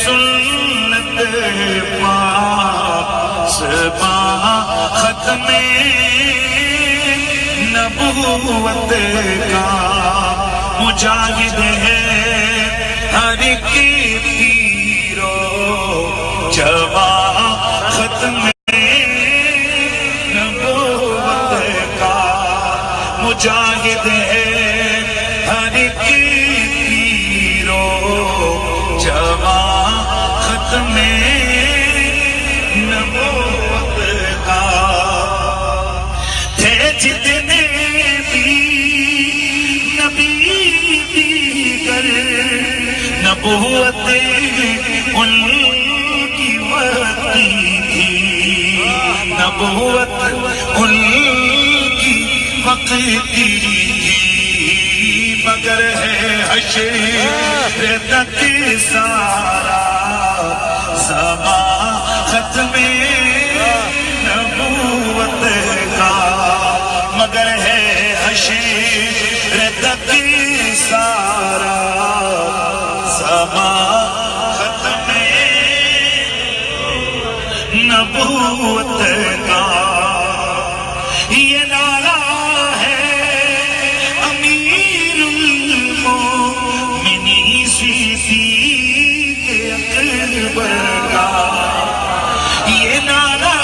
سنت پاک سبا ختم نبوت کا مجاہد ہے ہر ایک پیرو جوان ختم نبوت کا مجاہد ہے ہر ایک پیرو جوان ختم نبوت کا تھے جتنے بھی نبی دیگر نبوت ان کی وقتی تھی نبوت ان کی وقتی تھی مگر ہے حشر تک سارا زمان ختم نبوت کا مگر ہے حشر تک سارا زمان ختم نبوت کا یہ نعرہ ہے امیر المومنین صدیق اکبر کا یہ نعرہ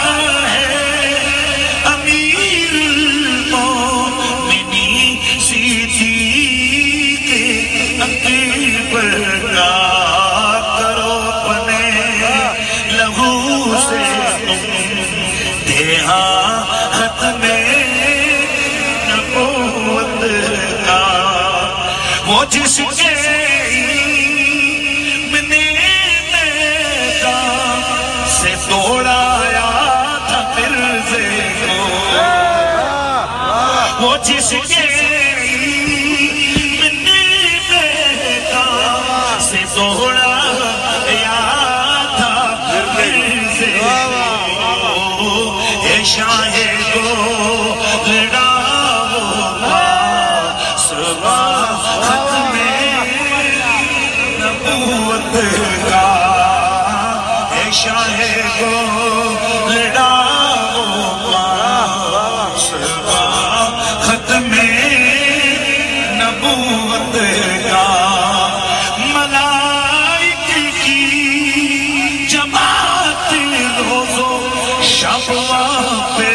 ہے امیر المومنین صدیق اکبر کا کرو اپنے لہو سے دیہاں ختم نبوت کا وہ جس کے علم نے میدان سے دوڑایا تھا مرزے کو وہ جس کے علم نے میدان سے دوڑایا تھا مرزے کو شاہ کو لڑا صبح ختم نبوت کا شاہ کو لڑا صبح ختم نبوت کا ملائک کی جماعت روزو شب پہ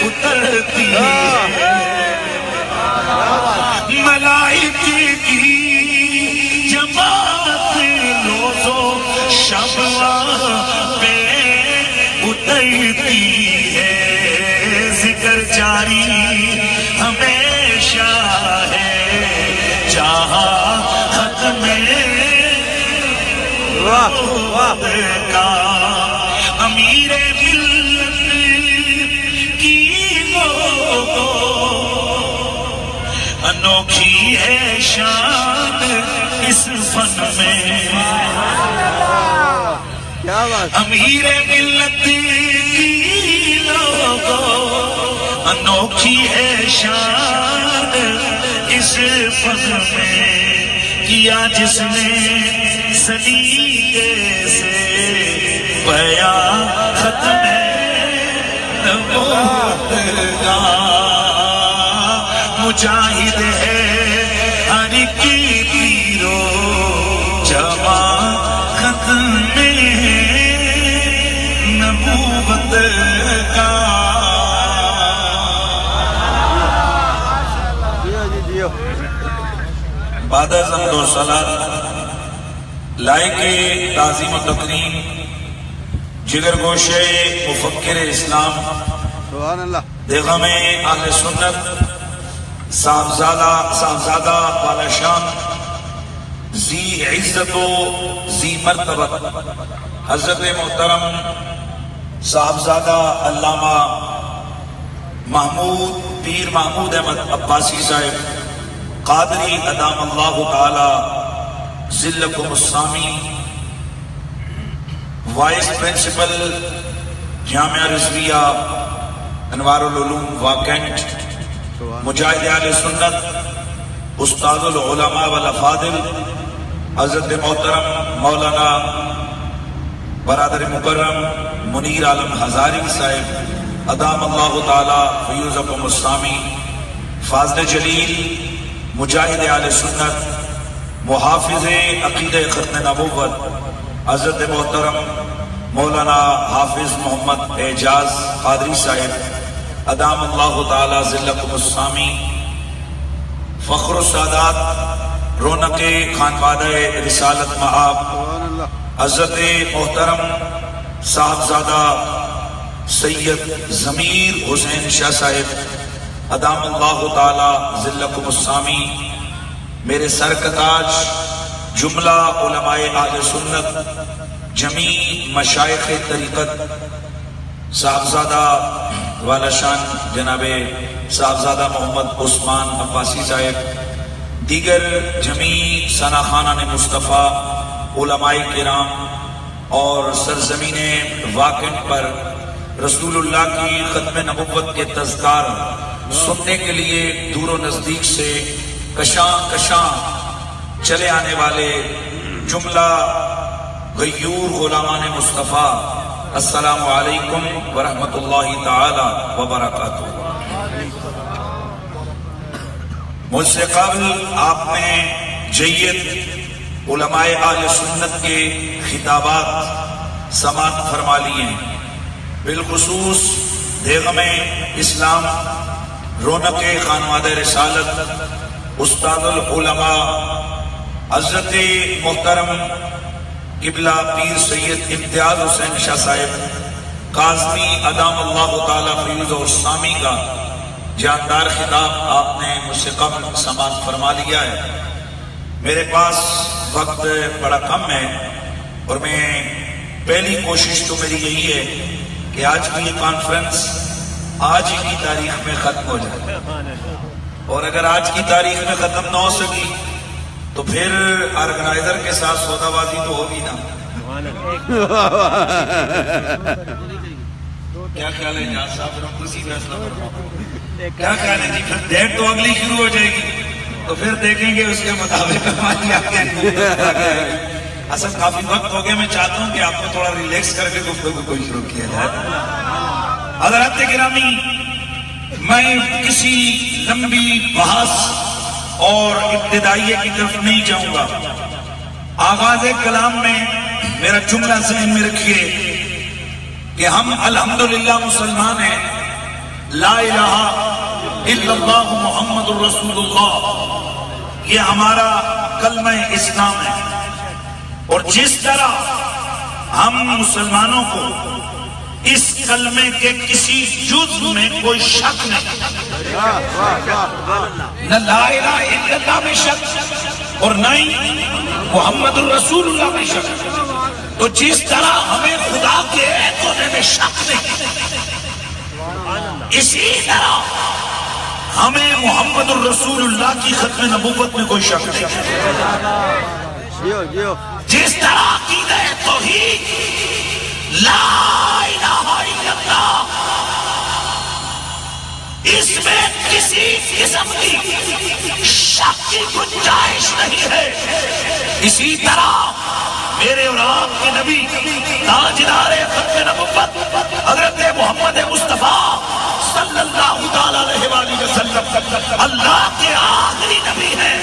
اترتی ہے ملائک کی جماعت روزو شب پہ اترتی ہے ذکر جاری ہمیشہ ہے جہاں ختم نبوت کا امیر ملت کی لوگوں انوکھی ہے شان اس فن میں امیر ملت کی لوگوں انوکھی ہے شان اس فن میں کیا جس نے سلیقے سے بیان ختم نبوت کا مجاہد ہے ہر ایک پیرو جوان ختم نبوت کا بعد از حمد و صلات لائق تعظیم و تکریم جگر گوشے مفکر اسلام سبحان اللہ دیغم اہل سنت صاحبزادہ والا شان ذی عزت و ذی مرتبت حضرت محترم صاحبزادہ علامہ محمود پیر محمود احمد عباسی صاحب قادری ادام اللہ تعالی ذلکم السامی وائس پرنسپل جامعہ رضویہ انوار العلوم واکنٹ مجاہد اہل سنت استاد العلماء والافاضل حضرت محترم مولانا برادر مکرم منیر عالم ہزاری صاحب ادام اللہ تعالی فیوزکم السامی، فاضل جلیل مجاہد اہل سنت محافظ عقیدہ ختم نبوت حضرت محترم مولانا حافظ محمد اعجاز قادری صاحب ادام اللہ تعالی ذلکم السامی، فخر السادات رونق خانوادہ رسالت مآب حضرت محترم صاحبزادہ سید ضمیر حسین شاہ صاحب ادام اللہ تعالی ذلکم السامی، میرے سر کا تاج جملہ علماء اہل سنت جمیع مشائخ طریقت صاحبزادہ والا شان جناب صاحبزادہ محمد عثمان عباسی صاحب، دیگر جمیع ثناخانان مصطفیٰ علماء کرام اور سرزمین واقع پر رسول اللہ کی ختم نبوت کے تذکار سننے کے لیے دور و نزدیک سے کشاں کشاں چلے آنے والے جملہ غیور غلامان مصطفیٰ، السلام علیکم ورحمۃ اللہ تعالی وبرکاتہ۔ مجھ سے قبل آپ نے جید علماء اہل سنت کے خطابات سماعت فرما لیے ہیں، بالخصوص بیگم اسلام رونق خانوادہ رسالت استاد العلماء حضرت محترم قبلہ پیر سید امتیاز حسین شاہ صاحب کاظمی ادام اللہ تعالی فیوز اور سامی کا جاندار خطاب آپ نے مجھ سے قبل سماعت فرما لیا ہے۔ میرے پاس وقت بڑا کم ہے اور میں پہلی کوشش تو میری یہی ہے کہ آج کی یہ کانفرنس آج ہی کی تاریخ میں ختم ہو جائے، اور اگر آج کی تاریخ میں ختم نہ ہو سکی تو پھر آرگنائزر کے ساتھ سودا بازی تو ہوگی نا۔ کیا خیال ہے جان صاحب؟ کیا خیال ہے جی؟ پھر ڈیٹ تو اگلی شروع ہو جائے گی تو پھر دیکھیں گے اس کے مطابق ہماری آگے۔ اصل کافی وقت ہو گیا، میں چاہتا ہوں کہ آپ کو تھوڑا ریلیکس کر کے گفتگو کو شروع کیا جائے۔ حضرات گرامی، میں کسی لمبی بحث اور ابتدائیے کی طرف نہیں جاؤں گا۔ آغاز کلام میں میرا جملہ ذہن میں رکھیے کہ ہم الحمدللہ مسلمان ہیں، لا الہ الا اللہ محمد الرسول اللہ، یہ ہمارا کلمہ اسلام ہے۔ اور جس طرح ہم مسلمانوں کو اس کلمے کے کسی جزء میں کوئی شک نہیں، نہ لا الہ الا اللہ میں شک اور نہ ہی محمد الرسول اللہ میں شک، تو جس طرح ہمیں خدا کے ایک ہونے میں شک نہیں، اسی طرح ہمیں محمد الرسول اللہ کی ختم نبوت میں کوئی شک نہیں۔ جس طرح عقیدہ توحید لا الہ الا اللہ، اس میں کسی قسم کی شک کی گنجائش نہیں ہے، اسی طرح میرے اور آپ کے نبی تاجدار ختم نبوت حضرت محمد مصطفیٰ صلی اللہ تعالی علیہ وآلہ وسلم اللہ کے آخری نبی ہیں،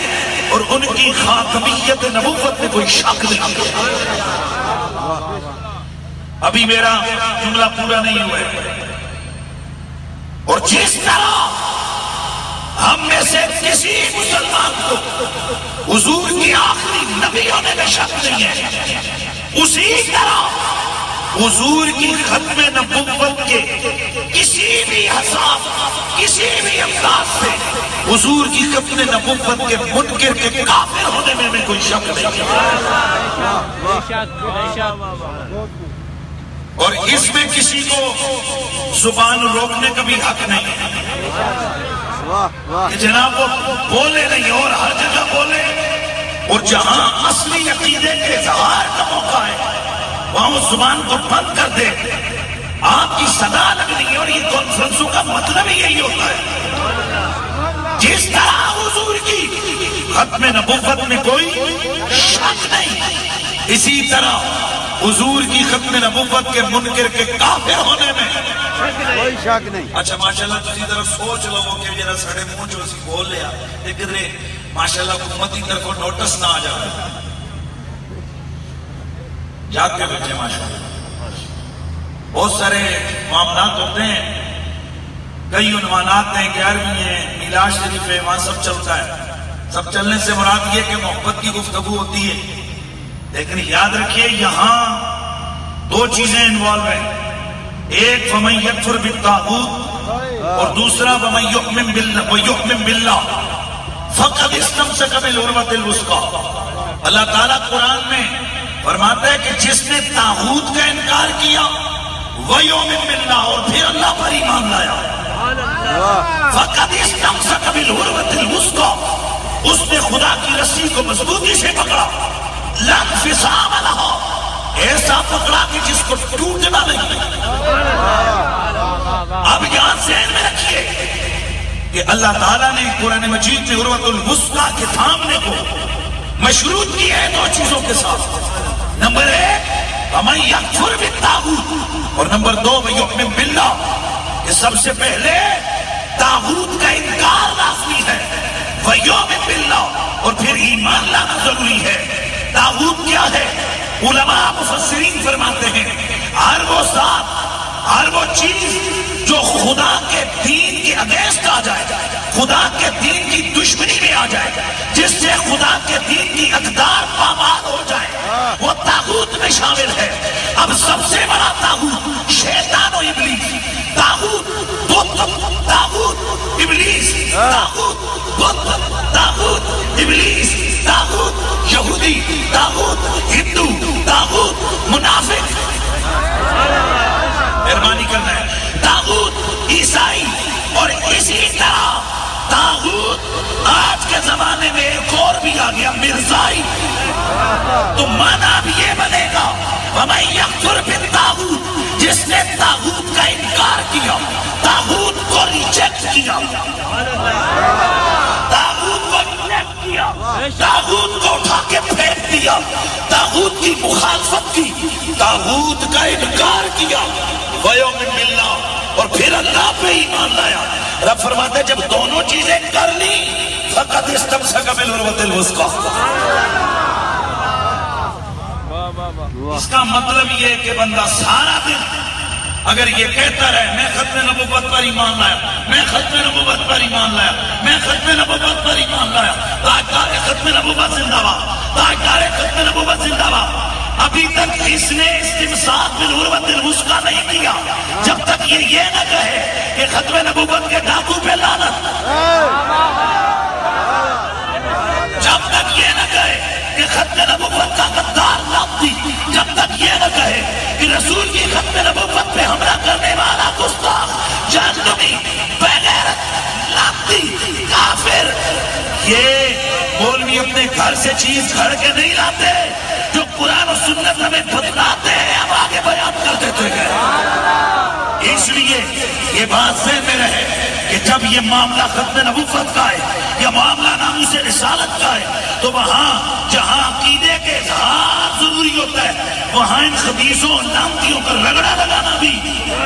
اور ان کی خاتمیت نبوت میں کوئی شک نہیں ہے۔ ابھی میرا جملہ پورا نہیں ہوا ہے۔ اور جس طرح ہم میں سے کسی مسلمان کو حضور کی آخری نبی ہونے میں شک نہیں ہے، اسی طرح حضور کی ختم نبوت کے کسی بھی حساب، کسی بھی انداز سے حضور کی ختم نبوت کے منکر کے کافر ہونے میں کوئی شک نہیں ہے۔ اور اس میں کسی کو زبان روکنے کا بھی حق نہیں ہے کہ جناب وہ بولے نہیں اور ہر جگہ بولے، اور جہاں اصلی عقیدے کے اظہار کا موقع ہے وہاں وہ زبان کو بند کر دے۔ آپ کی صدا لگنی ہے، اور یہ کانفرنسوں کا مطلب ہی یہی ہوتا ہے۔ جس طرح حضور کی ختم نبوت میں کوئی شک نہیں، اسی طرح حضور کی ختم نبوت کے منکر کے کافر ہونے میں کوئی شک نہیں۔ اچھا ماشاءاللہ تسی ذرا سوچ لو کہ جرا سڑے منہ چو سی بول لیا لیکن ماشاءاللہ حکومت کی طرف نوٹس نہ آ جائے جاگ کے بچے ماشاءاللہ۔ بہت سارے معاملات ہوتے ہیں، کئی عنوانات ہیں، 11ویں ہیں، میلاد شریف ہے، وہاں سب چلتا ہے۔ سب چلنے سے مراد یہ کہ محبت کی گفتگو ہوتی ہے، لیکن یاد رکھیے یہاں دو چیزیں انوالو ہیں، ایک فَمَن يَكْفُرْ بِالطَّاغُوتِ اور دوسرا وَمَن يُؤْمِن بِاللَّهِ فَقَدِ اسْتَمْسَكَ بِالْعُرْوَةِ الْوُثْقَىٰ۔ اللہ تعالیٰ قرآن میں فرماتا ہے کہ جس نے طاغوت کا انکار کیا وَيُؤْمِن بِاللَّهِ اور پھر اللہ پر ایمان لایا فَقَدِ اسْتَمْسَكَ بِالْعُرْوَةِ الْوُثْقَىٰ، اس نے خدا کی رسی کو مضبوطی سے پکڑا، لَا انفصام لَهَا، ایسا پکڑا کہ جس کو ٹوٹنا نہیں۔ اب یہاں ذہن میں رکھیے کہ اللہ تعالیٰ نے قرآن مجید میں عروۃ الوثقیٰ کے تھامنے کو مشروط کیا ہے دو چیزوں کے ساتھ، نمبر 1 وَمَن يَكْفُرْ بِالطَّاغُوتِ اور نمبر 2 وَيُؤْمِن بِاللَّهِ، کہ سب سے پہلے طاغوت کا انکار لازمی ہے، وَيُؤْمِن بِاللَّهِ اور پھر ایمان لانا ضروری ہے۔ طاغوت کیا ہے؟ علماء مفسرین فرماتے ہیں ہر وہ ذات، ہر وہ چیز جو خدا کے دین کے اگینسٹ آ جائے، خدا کے دین کی دشمنی میں آ جائے، جس سے خدا کے دین کی اقدار پامال ہو جائے، وہ طاغوت میں شامل ہے۔ اب سب سے بڑا طاغوت شیطان و ابلیس، طاغوت بت، طاغوت ابلیس، طاغوت بت، طاغوت ابلیس، طاغوت یہودی، طاغوت ہندو، طاغوت منافق، مہربانی کرنا ہے، طاغوت عیسائی، اور اسی طرح طاغوت آج کے زمانے میں ایک اور بھی آ گیا، مرزائی۔ تو معنی بھی یہ بنے گا وَمَن يَكْفُرْ بِالطَّاغُوتِ، جس نے طاغوت کا انکار کیا، طاغوت کو ریجیکٹ کیا، طاغوت کو ریجیکٹ کیا، طاغوت کو اٹھا کے پھینک دیا، طاغوت کی مخالفت کی، طاغوت کا انکار کیا، وَيُؤْمِن بِاللَّهِ اور پھر اللہ پہ ایمان لایا۔ رب فرماتے جب دونوں چیزیں کر لی فَقَدِ اسْتَمْسَكَ بِالْعُرْوَةِ الْوُثْقَىٰ۔ اس کا مطلب یہ ہے کہ بندہ سارا دن اگر یہ کہتا رہے میں ختم نبوت پر ایمان لایا، میں ختم نبوت پر ایمان لایا، میں ختم نبوت پر ایمان لایا، تاجدار ختم نبوت زندہ باد، تاجدار ختم نبوت زندہ باد، ابھی تک اس نے استمساک بالعروۃ الوثقیٰ نہیں کیا جب تک یہ نہ کہے کہ ختم نبوت کے ڈاکو پہ لعنت، جب تک یہ نہ کہے کہ ختم نبوت کا غدار لعنتی، جب تک یہ نہ کہے کہ رسول کی ختم نبوت پہ حملہ کرنے والا گستاخ، جہنمی، بغیرت، لعنتی، کافر، یہ مولوی اپنے گھر سے چیز گھڑ کے نہیں لاتے، جو قرآن و سنت ہمیں بتلاتے ہیں ہم آگے بیان کر دیتے ہیں۔ اس لیے یہ بات ذہن میں رہے کہ جب یہ معاملہ ختم نبوت کا ہے یا معاملہ ناموس رسالت کا ہے تو وہاں جہاں عقیدے کے اظہار ضروری ہوتا ہے وہاں ان خبیثوں لعنتیوں کا رگڑا لگانا بھی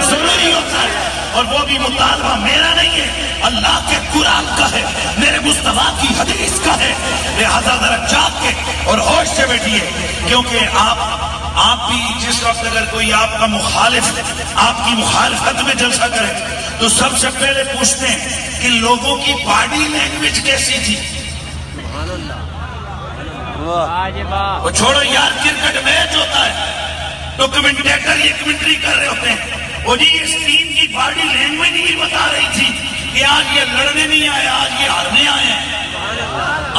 ضروری ہوتا ہے، اور وہ بھی مطالبہ میرا نہیں ہے، اللہ کے قرآن کا ہے، میرے مصطفیٰ کی حدیث کا ہے۔ لہذا ذرا جاگ کے اور ہوش سے بیٹھیے، کیونکہ آپ بھی جس وقت اگر کوئی آپ کا مخالف آپ کی مخالفت میں جلسہ کرے تو سب سے پہلے پوچھتے ہیں کہ لوگوں کی باڈی لینگویج کیسی تھی۔ وہ چھوڑو یار، کرکٹ میچ ہوتا ہے تو کمنٹیٹر یہ کمنٹری کر رہے ہوتے ہیں، وہ جی اس ٹیم کی باڈی لینگویج ہی بتا رہی تھی کہ آج یہ لڑنے نہیں آئے، آج یہ ہارنے آئے ہیں،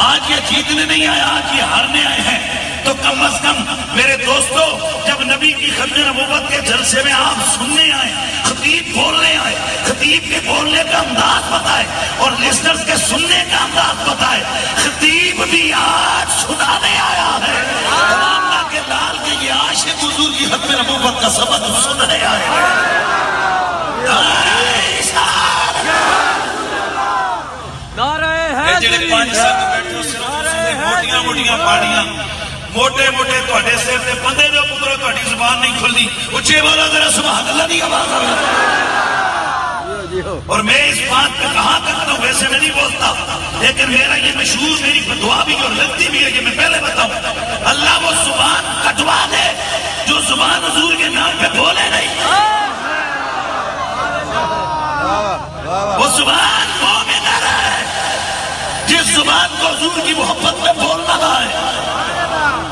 آج یہ جیتنے نہیں آئے، آج یہ ہارنے آئے ہیں۔ تو کم از کم میرے دوستو جب نبی کی ختم نبوت کے جلسے میں آپ سننے آئے، خطیب بولنے آئے، خطیب کے بولنے کا انداز بتائے اور لسنرز کے سننے کا انداز بتائے۔ خطیب بھی آج سنانے آیا ہے، اللہ کے لال کے یہ عاشق حضور کی ختم نبوت کا سبق سننے آئے ہیں۔ نعرہ لمبیاں پاڑیاں موٹے موٹے تواڈے سر تے بندے جو پترو تواڈی زبان نہیں کھلدی اچھے بولا ذرا سبحان اللہ دی آواز آ رہی. اور میں اس بات پہ کہا کرتا ہوں ویسے میں نہیں بولتا لیکن میرا یہ مشہور میری فتوا بھی اور لگتی بھی ہے کہ میں پہلے بتاؤں اللہ وہ زبان کٹوا دے جو زبان حضور کے نام پہ بولے نہیں. وہ زبان مومن ہے جس زبان کو حضور کی محبت میں بولنا ہے.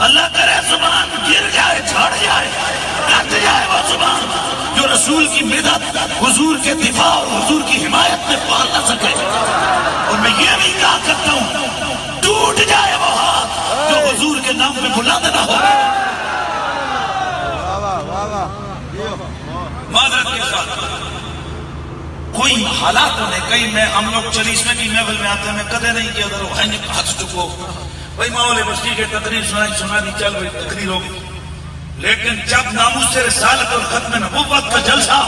اللہ کرے زبان گر جائے جھڑ جائے کٹ جائے وہ زبان جو رسول کی مدد حضور کے دفاع اور حضور کی حمایت میں پال نہ سکے. اور میں یہ بھی کہا کرتا ہوں ٹوٹ جائے وہ ہاتھ جو حضور کے نام پہ بلند نہ ہو. معذرت کے ساتھ کوئی حالاتوں نے کئی میں ہم لوگ چلیسویں کی محفل میں آتے ہیں میں کدے نہیں کیا ادھر وہیں ہاتھ چکو بھائی ماحول بستی کے تقریر سنا دی چل بھائی تقریر ہوگی. لیکن جب ناموس رسالت اور ختم نبوت کا جلسہ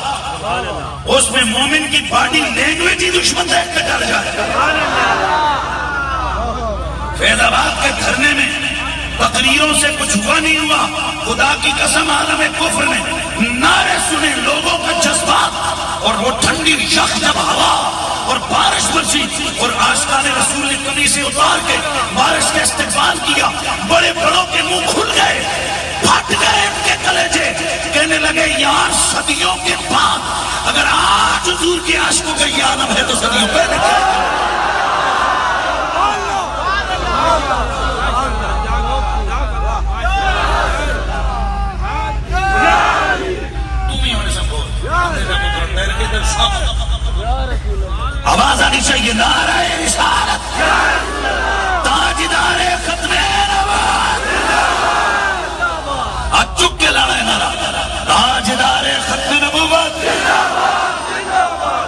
اس میں مومن کی باڈی لینگویج ہی دشمن دیکھ کے ڈر جائے. فیض آباد کے دھرنے میں تقریروں سے کچھ ہوا نہیں ہوا. خدا کی قسم عالم کفر نے نعرے سنے لوگوں کا جذبات اور وہ ٹھنڈی یخ جب ہوا اور بارش برسی اور آشکان رسول نے کمی سے اتار کے بارش کا استقبال کیا. بڑے بڑوں کے منہ کھل گئے پھٹ گئے ان کے کلیجے کہنے لگے یار صدیوں کے بعد اگر آج حضور کے عاشقوں کا یہ عالم ہے تو صدیوں پہلے تم ہی ہونے سے بول آواز آنی چاہیے نعرہ رسالت تاجدار ختم نبوت چک کے لانا ہے نعرہ تاجدار ختم نبوت.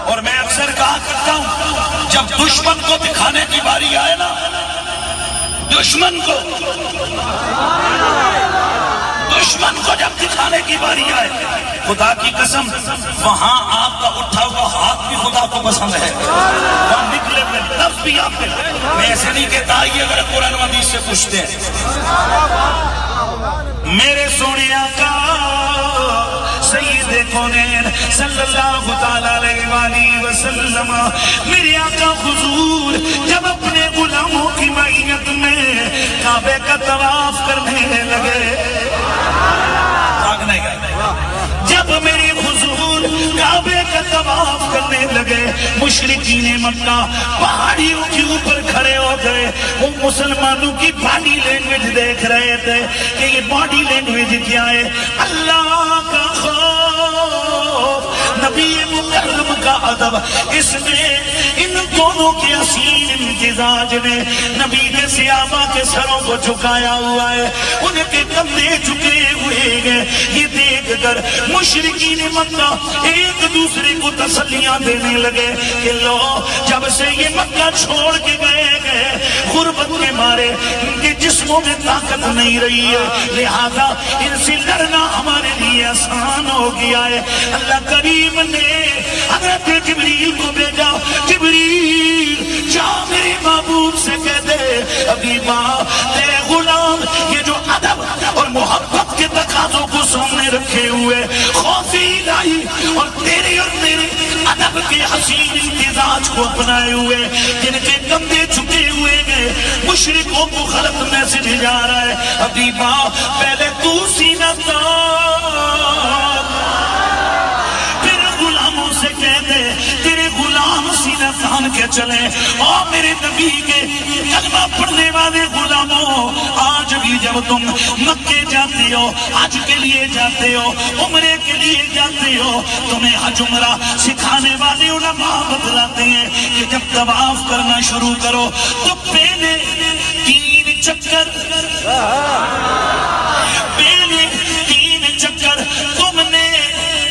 اور میں اکثر کہا کرتا ہوں جب دشمن کو دکھانے کی باری آئے نا دشمن کو جب دکھانے کی باری آئے خدا کی قسم وہاں آپ کا اٹھا ہوا ہاتھ بھی خدا کو پسند ہے وہاں نکلے ہوئے لفظ بھی آپ کے. میں ایسے نہیں کہتا یہ اگر قرآن و حدیث سے پوچھتے ہیں میرے سونے آقا سید کونین صلی اللہ تعالیٰ علیہ وآلہ وسلم میرے آقا حضور جب اپنے غلاموں کی معیت میں کعبے کا طواف کرنے لگے جب میرے حضور کعبے کا طواف کرنے لگے مشرکین مکہ پہاڑیوں کے اوپر کھڑے ہو گئے. وہ مسلمانوں کی باڈی لینگویج دیکھ رہے تھے کہ یہ باڈی لینگویج کیا ہے. اللہ کا خوف نبی مکرم کا ادب اس میں ان دونوں کے حسین امتزاج نے نبی کے صحابہ کے سروں کو جھکایا ہوا ہے ان کے کندھے جھکے ہوئے گئے. یہ دیکھ کر مشرکین مکہ ایک دوسرے کو تسلیاں دینے لگے کہ لو جب سے یہ مکہ چھوڑ کے گئے غربت کے مارے ان کے جسموں میں طاقت نہیں رہی ہے لہذا ان سے لڑنا ہمارے لیے آسان ہو گیا ہے. اللہ کریم نے حضرت جبریل کو بھیجا جبریل جا میرے محبوب سے کہہ دے حبیبا تیرے غلام یہ جو ادب اور محبت کے تقاضوں کو سامنے رکھے ہوئے خوف الہی اور تیرے اور میرے ادب کے حسین امتزاج کو اپنائے ہوئے جن کے کندھے جھکے ہوئے گئے مشرکوں کو غلط میسج جا رہا ہے. حبیبا پہلے تو سینہ تان پھر غلاموں سے کہہ دے تیرے غلام سینہ تان کے چلے. اور میرے نبی کے کلمہ پڑھنے والے غلاموں آج بھی جب تم مکے جاتے ہو حج کے لیے جاتے ہو عمرے کے لیے جاتے ہو تمہیں حج عمرہ سکھانے والے علماء بتلاتے ہیں کہ جب طواف کرنا شروع کرو تو پہلے 3 چکر تم نے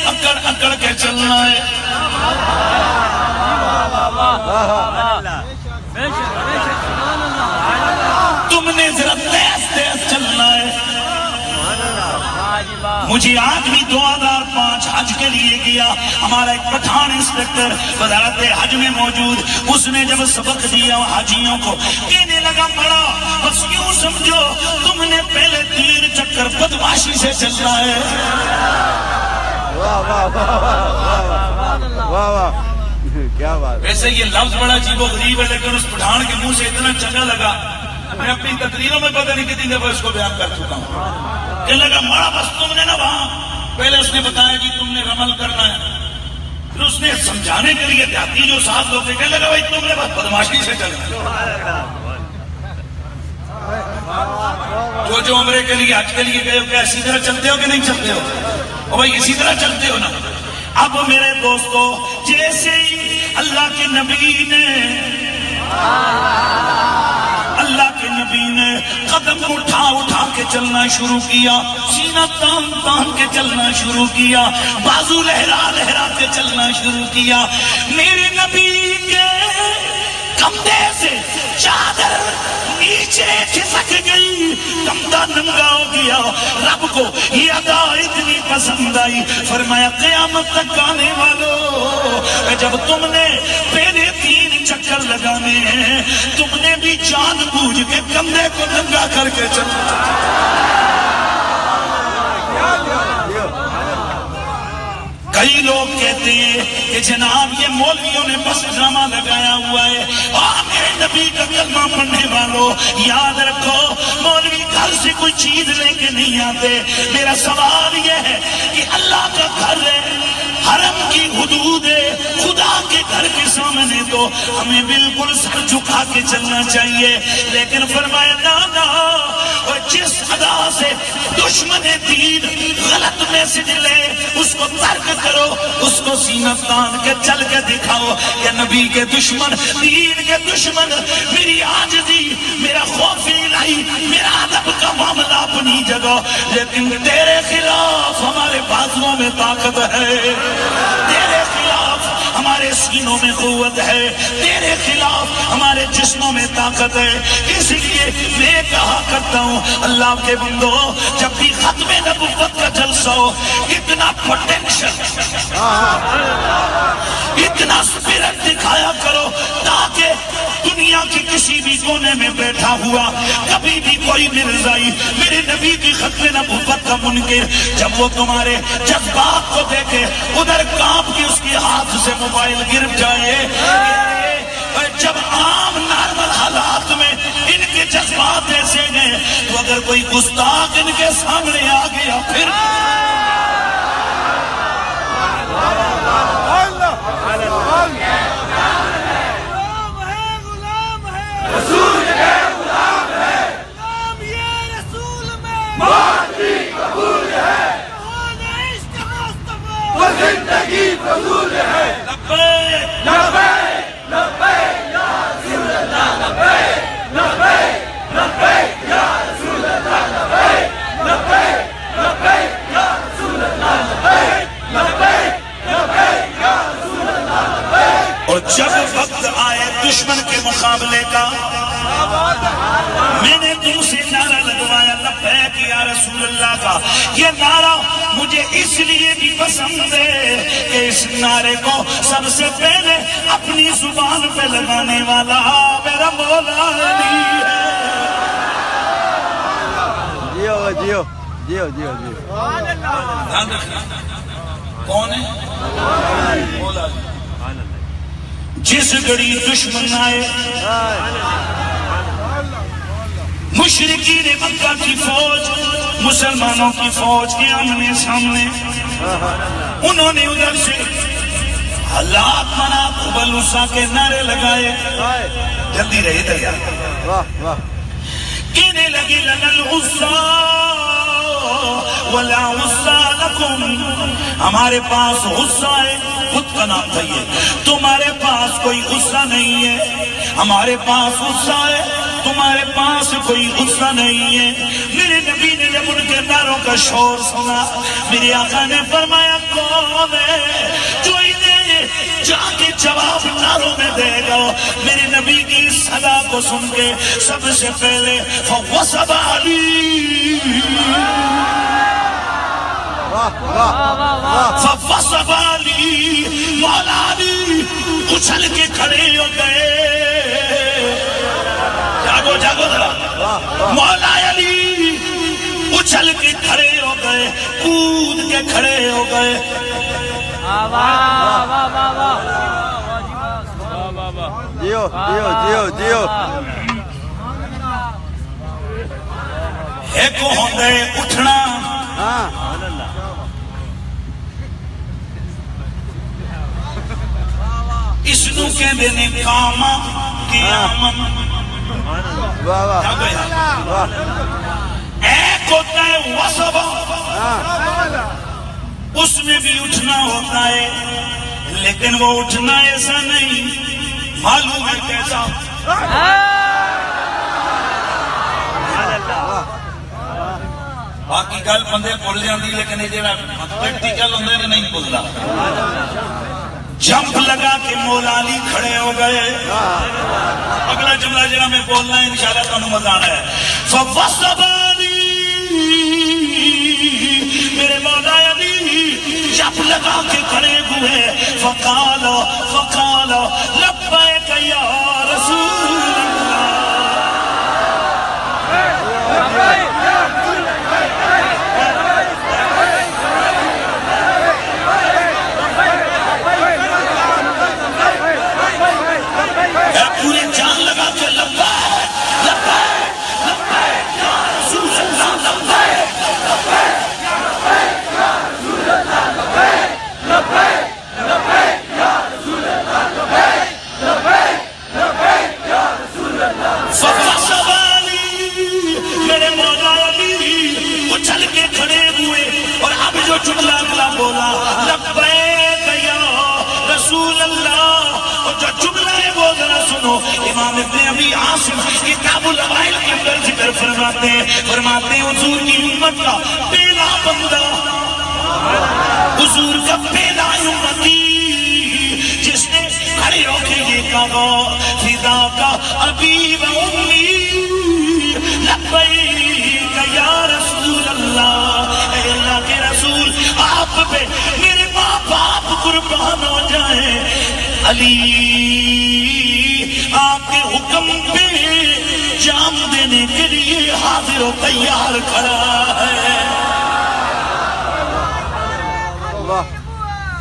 اکڑ کے چلنا ہے. تم نے ذرا تیز چلنا ہے. مجھے آج بھی 2005 حج کے لیے گیا، ہمارا ایک پٹھان انسپیکٹر وزارت حج میں موجود، اس نے جب سبق دیا حاجیوں کو کہنے لگا بڑا بس یوں سمجھو تم نے پہلے 3 چکر بدماشی سے چلنا ہے۔ واہ واہ واہ واہ واہ، کیا بات۔ ویسے یہ لفظ بڑا عجیب و غریب ہے لیکن اس پٹھان کے منہ سے اتنا چنگا لگا، میں اپنی تقریروں میں پتہ نہیں کتنی دفعہ اس کو بیان کر چکا ہوں۔ کہنے لگا بڑا بس تم نے نا وہاں پہلے اس نے بتایا کہ تم نے رمل کرنا ہے، پھر اس نے سمجھانے کے لیے دیہاتی جو ساتھ لوگ تھے کہنے لگا بھائی تم نے بس بدماشی سے چلنا، جو عمرے کے لیے حج کے لیے گئے ہو کیا اسی طرح چلتے ہو کہ نہیں چلتے ہو؟ اور بھائی اسی طرح چلتے ہو نا۔ اب میرے دوستو جیسے ہی اللہ کے نبی نے قدم اٹھا کے چلنا شروع کیا، سینہ تان کے چلنا شروع کیا، بازو لہرا کے چلنا شروع کیا، میرے نبی کے کندھے سے چادر نیچے کھسک گئی، کندھا ننگا ہو گیا۔ رب کو یہ ادا اتنی پسند آئی، فرمایا قیامت تک آنے والوں جب تم نے پہلے 3 چکر لگانے ہیں تم نے بھی جان بوجھ کے کندھے کو ننگا کر کے چلنا۔ کئی لوگ کہتے ہیں کہ جناب یہ مولویوں نے بس ڈرامہ لگایا ہوا ہے، اور میرے نبی کا کلمہ پڑھنے والوں یاد رکھو مولوی گھر سے کوئی چیز لے کے نہیں آتے۔ میرا سوال یہ ہے کہ اللہ کا گھر ہے، حرم کی حدود ہے، خدا کے گھر کے سامنے تو ہمیں بالکل سر جھکا کے چلنا چاہیے، لیکن فرمایا نا اور جس ادا سے دشمن دین غلط میسج لے اس کو ترک کرو، اس کو سینہ تان کے چل کے دکھاؤ کہ نبی کے دشمن، دین کے دشمن، میری عاجزی، میرا خوف الہی، میرا ادب کا معاملہ اپنی جگہ، لیکن تیرے خلاف ہمارے بازوؤں میں طاقت ہے، تیرے خلاف ہمارے سینوں میں قوت ہے، تیرے خلاف ہمارے جسموں میں طاقت ہے۔ اس لیے میں کہا کرتا ہوں اللہ کے بندو جب بھی ختم نبوت کا جلسہ ہو اتنا پوٹینشل، اتنا اسپرٹ دکھایا کرو تاکہ دنیا کے کسی بھی کونے میں بیٹھا ہوا کبھی بھی کوئی مرزائی میرے نبی کی ختم نبوت کا منکر جب وہ تمہارے جذبات کو دیکھے ادھر کانپ کے اس کے ہاتھ سے موبائل گر جائے۔ جب عام نارمل حالات میں ان کے جذبات ایسے ہیں تو اگر کوئی گستاخ ان کے سامنے آ گیا پھر رسول ہے غلام ہے، غلام یہ رسول میں موت بھی قبول ہے، عشق مصطفیٰ وہ زندگی فضول ہے۔ لبیک لبیک لبیک یا رسول اللہ، لبیک لبیک لبیک یا رسول اللہ، لبیک لبیک لبیک یا رسول اللہ، لبیک لبیک لبیک یا رسول اللہ، لبیک۔ اور جب وقت آئے دشمن کے مقابلے کا میں نے تم سے نعرہ لگوایا لبیک یا رسول اللہ کا، یہ نعرہ مجھے اس لیے بھی پسند ہے کہ اس نعرے کو سب سے پہلے اپنی زبان پہ لگانے والا میرا مولا علی ہے۔ جیو جیو جیو جیو جیو، دھیان رکھنا کون ہے؟ مولا علی۔ جس گھڑی دشمن آئے مشرکین مکہ کی فوج مسلمانوں کی فوج کے آمنے سامنے، انہوں نے ادھر سے حالات منا قبل عصا کے نعرے لگائے، جلدی رہے دریا واہ واہ، کہنے لگے لنا العصا ولا عصا لکم، ہمارے پاس غصہ ہے، خود کا نام تھا یہ، تمہارے پاس کوئی غصہ نہیں ہے، ہمارے پاس غصہ ہے، تمہارے پاس کوئی غصہ نہیں ہے۔ میرے نبی نے جب ان کے نعروں کا شور سنا میرے آقا نے فرمایا کون ہے جو انہیں جا کے جواب نعروں میں دے گا؟ میرے نبی کی صدا کو سن کے سب سے پہلے فوصب علی فوصفالی مولا علی اچھل کے کھڑے ہو گئے. جاگو جاگو ذرا. مولا علی اچھل کے کھڑے ہو گئے, کود کے کھڑے ہو گئے. جیو جیو جیو جیو. ایک ہوندے اٹھنا, اس نو کہندے نے کام قیامت. واہ واہ واہ. ایک ہوتا ہے وصب, اس میں بھی اٹھنا ہوتا ہے, لیکن وہ اٹھنا ایسا نہیں, معلوم ہے کیسا. باقی گل بندے بھول جاندی, لیکن یہ جڑا پریکٹیکل ہوندے نے نہیں بھولدا. جمپ لگا کے مولا علی کھڑے ہو گئے. اگلا جملہ جڑا میں بولنا ہے انشاءاللہ تانوں مزہ آنا ہے. فوصبانی, میرے مولا علی جمپ لگا کے کھڑے ہوئے. فقال لبیک یا رسول اللہ. پورے جان لگا کے لبیک لبیک لبیک یا رسول اللہ. لبیک لبیک یا رسول اللہ. لبیک لبیک لبیک یا رسول اللہ. لبیک لبیک لبیک یا رسول اللہ. فوصبانی, میرے مولا علی اچھل کے کھڑے ہوئے, اور اب جو جملہ اگلا بولا لبیک یا رسول اللہ, اور جو جملہ ہے وہ ذرا سنو. امام ابن ابی عاصم کتاب العوائل کے اندر ذکر فرماتے ہیں حضور کی امت کا پہلا بندہ, حضور کا پہلا امتی جس نے کھڑے ہو کے یہ کہا فداک ابی و امی لبیک یا رسول اللہ. اے اللہ کے رسول, آپ پہ میرے ماں باپ قربان ہو جائیں. علی آپ کے حکم پہ جام دینے کے لیے حاضر و تیار کھڑا ہے.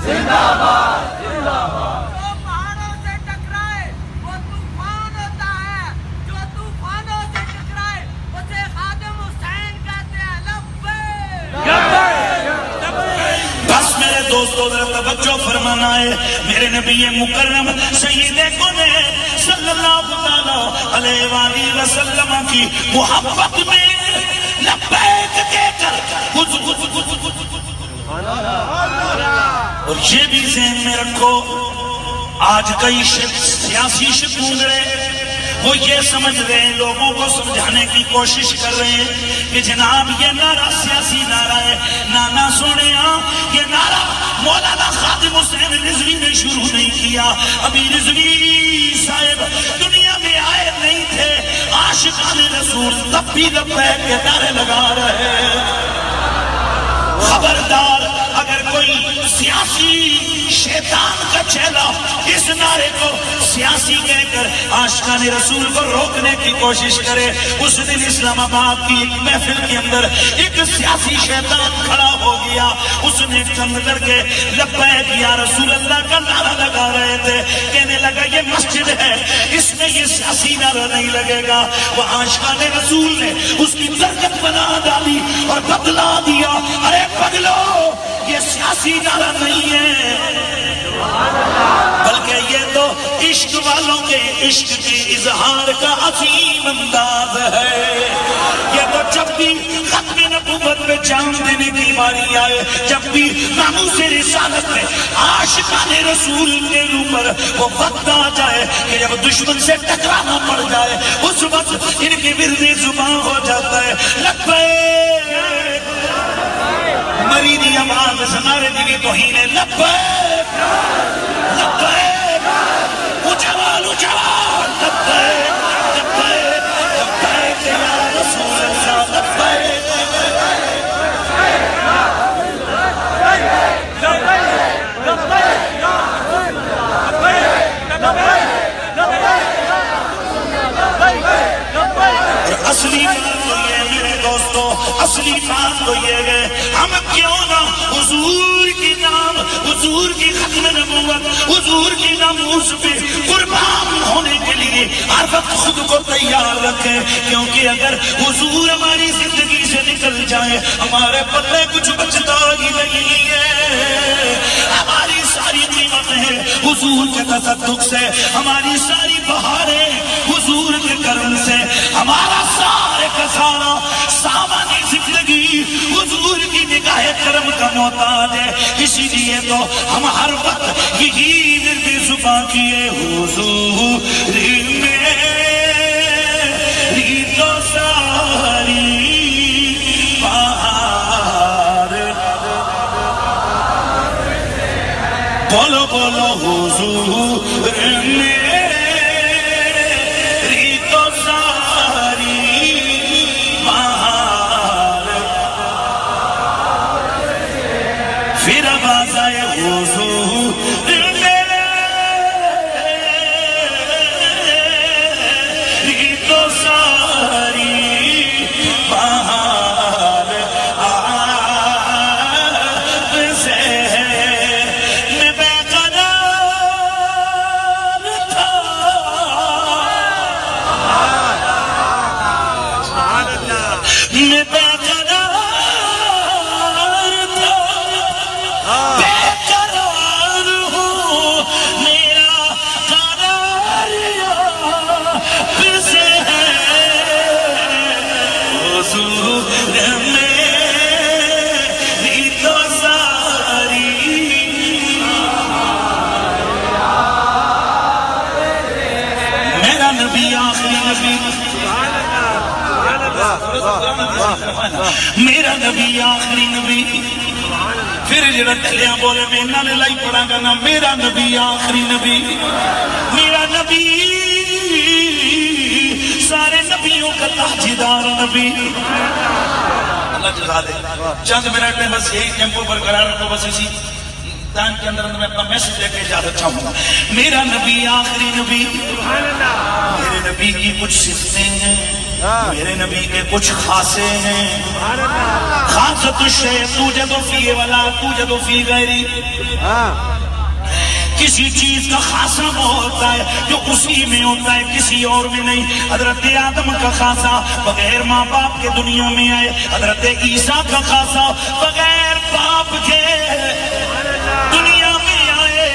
زندہ باد زندہ باد. جو پہاڑوں سے ٹکرائے وہ طوفان ہوتا ہے, جو طوفانوں سے ٹکرائے اسے خادم حسین کہتے ہیں. بس میرے دوستوں ذرا توجہ فرمانا ہے. میرے نبی مکرم سید کونین صلی اللہ علیہ وآلہ وسلم کی محبت میں لبیک کہہ کر, اور یہ بھی ذہن میں رکھو, آج کئی سیاسی شتونگڑے وہ یہ سمجھ رہے ہیں, لوگوں کو سمجھانے کی کوشش کر رہے ہیں کہ جناب یہ نعرہ سیاسی نعرہ ہے. نانا سونیا, یہ نعرہ مولانا خادم حسین رضوی نے شروع نہیں کیا. ابھی رضوی صاحب دنیا میں آئے نہیں تھے, عاشقان رسول تب بھی لبیک کے نعرے لگا رہے. خبردار, اگر کوئی سیاسی شیطان کا چیلا اس نعرے کو سیاسی کہہ کر عاشقان رسول کو روکنے کی کوشش کرے. اس دن اسلام آباد کی ایک محفل کے اندر ایک سیاسی شیطان کھڑا ہو گیا. اس نے چند کر کے لبیک یا رسول اللہ کا نعرہ لگا رہے تھے. کہنے لگا یہ مسجد ہے, اس میں یہ سیاسی نعرہ نہیں لگے گا. وہ عاشقان رسول نے اس کی درگت بنا ڈالی اور بدلا دیا. ارے پگلو, یہ سیاسی نعرہ نہیں ہے, بلکہ یہ تو عشق والوں کے عشق کے اظہار کا عظیم انداز ہے. یہ تو جب بھی ختم نبوت پہ جان دینے کی باری آئے, جب بھی ناموس رسالت میں عاشقان رسول کے اوپر وہ وقت آ جائے کہ جب دشمن سے ٹکرانا پڑ جائے, اس وقت ان کی ورد زبان ہو جاتا ہے لبیک. مریدی آواز سنارے دیوی توہین لبیک لبیک, اجوال اجوال لبیک لبیک لبیک یا رسول اللہ. لبیک گئے ہم کیوں نہ حضور کی نام، حضور کی ختم نبوت، حضور کی ناموس پہ قربان ہونے کے لیے ہر وقت خود کو تیار رکھیں، کیونکہ اگر حضور ہماری زندگی سے نکل جائے ہمارے پلے کچھ بچتا ہی نہیں ہے۔ ہماری ساری قیمتیں حضور کے تصدق سے، ہماری ساری بہاریں حضور کے کرم سے، ہمارا سارے کا سارا سامانی زندگی حضور کی نگاہ کرم کا محتاج ہے۔ اسی لیے تو ہم ہر وقت یہی ورد زباں کیے، حضور میری تو ساری بہار، بولو بولو حضور میری تو ساری بہار، پھر آواز آئے حضور میری تو ساری بہار، آپ سے میں بے قرار تھا، میں بے قرار تھا، بے قرار ہوں، میرا قرار آپ سے ہے، حضور میری تو ساری، میرا نبی آخری نبی، میرا نبی آخری نبی، پھر جڑا ٹھلیاں بولے میں انہاں نے لائی پڑھا گا نا، میرا نبی آخری نبی، میرا نبی سارے نبیوں کا تاجدار نبی۔ اللہ جزا دے، چند منٹ میں بس یہی ٹیمپو پر قرار رکھو، بس اسی ٹائم کے اندر میں اپنا میسج دے کے اجازت چاہوں گا۔ میرا نبی آخری نبی، میرے نبی کی کچھ صفتیں ہیں، میرے نبی کے کچھ خاصے ہیں، خاصت الشیء توجد فی ولا توجد فی غیری، کسی چیز کا خاصہ وہ ہوتا ہے جو اسی میں ہوتا ہے کسی اور میں نہیں۔ حضرت آدم کا خاصہ بغیر ماں باپ کے دنیا میں آئے، حضرت عیسیٰ کا خاصہ بغیر باپ کے دنیا میں آئے۔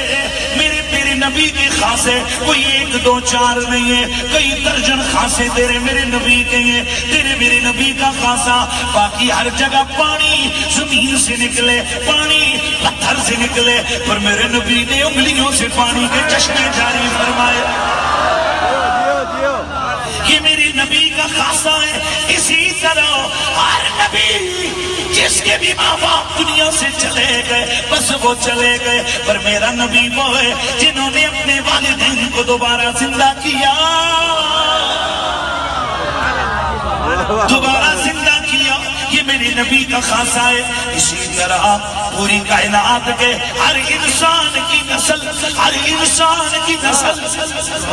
میرے پیرے نبی کے خاصے کوئی ایک دو چار نہیں ہے، کئی درجن خاصے تیرے میرے نبی کے ہیں۔ تیرے میرے نبی کا خاصہ باقی ہر جگہ پانی زمین سے نکلے، پانی پتھر سے نکلے، پر میرے نبی نے انگلیوں سے پانی کے چشمے جاری فرمائے۔ یہ میری نبی کا خاصہ ہے۔ اسی طرح ہر نبی جس کے بھی ماں باپ دنیا سے چلے گئے بس وہ چلے گئے، پر میرا نبی وہ ہے جنہوں نے اپنے والدین کو دوبارہ زندہ کیا، دوبارہ زندہ کیا، یہ میرے نبی کا خاصہ ہے۔ اسی طرح پوری کائنات کے ہر انسان کی نسل، ہر انسان کی نسل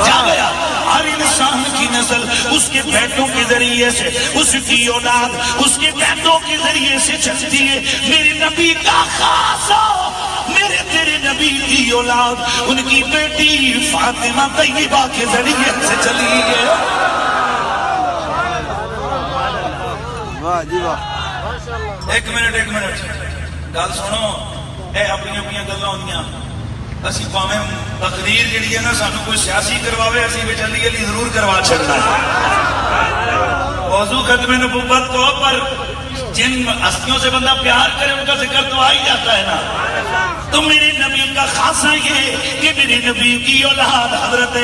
جا گیا، ہر انسان کی نسل اس کے بیٹوں کے ذریعے سے، اس کی اولاد اس کے بیٹوں کے ذریعے سے چلتی ہے۔ میرے نبی کا خاصہ میرے تیرے نبی کی اولاد ان کی بیٹی فاطمہ طیبہ کے ذریعے سے چلی ہے۔ ایک منٹ گل سنو، اے اپنی اپنی گلاں ہوندیاں، اسی پاویں تقریر جڑی ہے نا سانو کوئی سیاسی کرواوے اسی وچ علی علی ضرور کروا چھڑنا ہے۔ موضوع ختم نبوت کو پر جن ہستیوں سے بندہ پیار کرے ان کا ذکر تو آ ہی جاتا ہے نا۔ تو میرے نبی کا خاصہ یہ کہ میرے نبی کی اولاد حضرت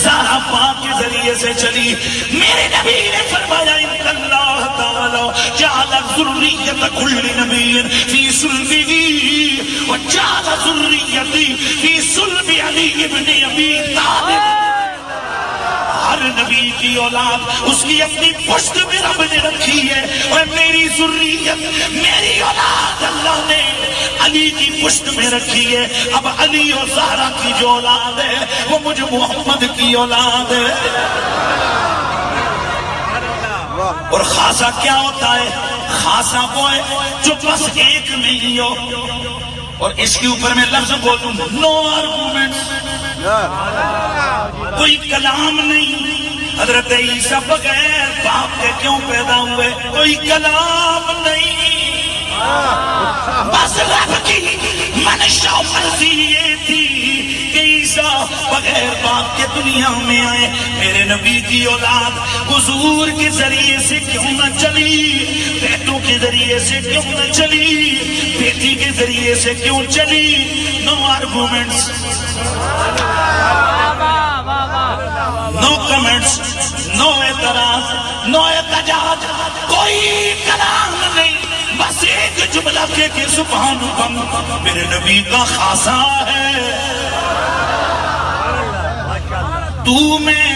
زہرا پاک کے ذریعے سے چلی۔ میرے نبی نے فرمایا ان اللہ تعالی جعل ذریت کل نبی فی صلبہ وجعل ذریتی فی صلب علی ابن ابی طالب۔ ہر نبی کی اولاد اس کی اپنی پشت میں رب نے رکھی ہے، اور میری ذریت میری اولاد اللہ نے علی کی پشت میں رکھی ہے۔ اب علی اور زہرا کی جو اولاد ہے وہ مجھ محمد کی اولاد ہے۔ اور خاصہ کیا ہوتا ہے؟ خاصا وہ ہے جو بس ایک میں ہی ہو. اور اس کے اوپر میں لفظ بولوں نو آرگومنٹس، کوئی کلام نہیں. حضرت عیسیٰ بغیر باپ کے کیوں پیدا ہوئے؟ کوئی کلام نہیں. بس رب کی منشا مرضی یہ تھی کہ عیسیٰ بغیر باپ کے دنیا میں آئے. میرے نبی کی اولاد حضور کے ذریعے سے کیوں نہ چلی، بیٹوں کے ذریعے سے کیوں نہ چلی، بیٹی کے ذریعے سے کیوں چلی؟ نو آرگومنٹس، نو کمنٹس، نو اعتراض، نو احتجاج، کوئی کلام نہیں. بس ایک جملہ کہ سبحان اللہ میرے نبی کا خاصہ ہے. تو میں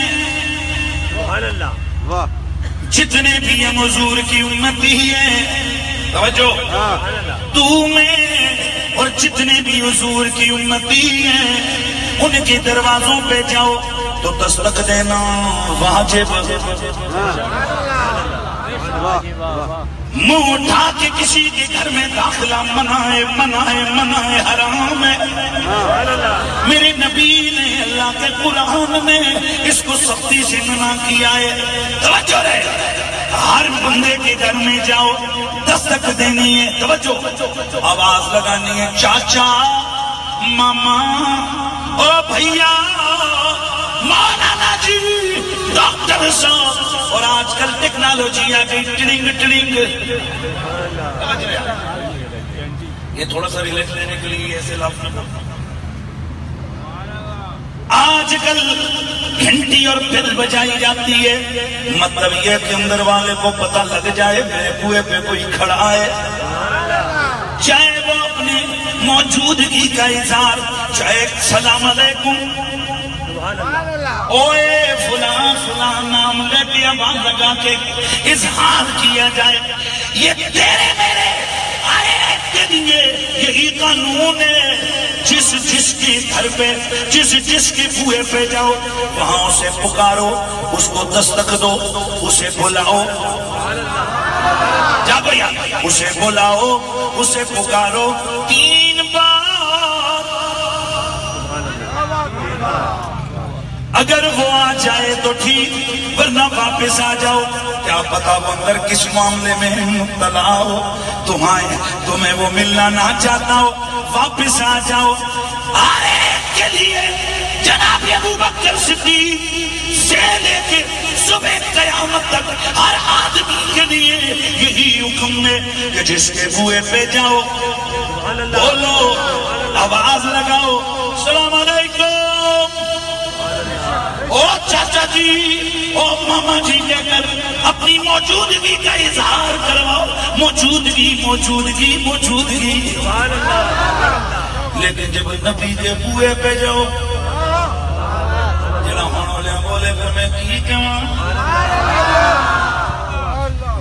جتنے بھی ہم حضور کی امتی ہیں، توجہ، تو میں اور جتنے بھی حضور کی امتی ہیں ان کے دروازوں پہ جاؤ تو دستک دینا واجب. منہ اٹھا کے کسی کے گھر میں داخلہ منائے منائے منائے حرام ہے. میرے نبی نے اللہ کے قرآن میں اس کو سختی سے منع کیا ہے. توجہ رہے، ہر بندے کے گھر میں جاؤ دستک دینی ہے. توجہ، آواز لگانی ہے، چاچا، ماما، او بھیا، مولانا جی، ڈاکٹر صاحب. اور آج کل ٹیکنالوجی آ گئی، ٹرنگ ٹرنگ. یہ تھوڑا سا ریلیکس لینے کے لیے ایسے لفظ نہ بولتا. آج کل گھنٹی اور بیل بجائی جاتی ہے، مطلب یہ کہ اندر والے کو پتہ لگ جائے میرے کنویں پہ کوئی کھڑا ہے. چاہے وہ اپنے موجودگی کا اظہار، چاہے السلام علیکم، اوے فلاں فلاں نام لے کے آواز لگا کے اظہار کیا جائے. یہ تیرے میرے آئے کے لیے یہی قانون ہے. جس جس کے گھر پہ، جس جس کے کنویں پہ جاؤ وہاں اسے پکارو، اس کو دستک دو، اسے بلاؤ. جا بھیا، اسے بلاؤ، اسے پکارو 3 بار. اگر وہ آ جائے تو ٹھیک، ورنہ واپس آ جاؤ. کیا پتا وہ اندر کس معاملے میں مبتلا ہو، تمہیں وہ ملنا نہ چاہتا ہو. واپس آ جاؤ. آئے کے لیے جناب ابو بکر صدیق سے لے کے صبح قیامت تک ہر آدمی کے لیے یہی حکم ہے کہ جس کے کنویں پہ جاؤ بولو، آواز لگاؤ، السلام علیکم، او چاچا جی، او ماما جی کہہ کر اپنی موجودگی کا اظہار کرواؤ. موجودگی موجودگی موجودگی. لیکن جب نبی کے کنویں پہ جاؤ، جڑا ہونے والے بولے پھر میں کی کہوں.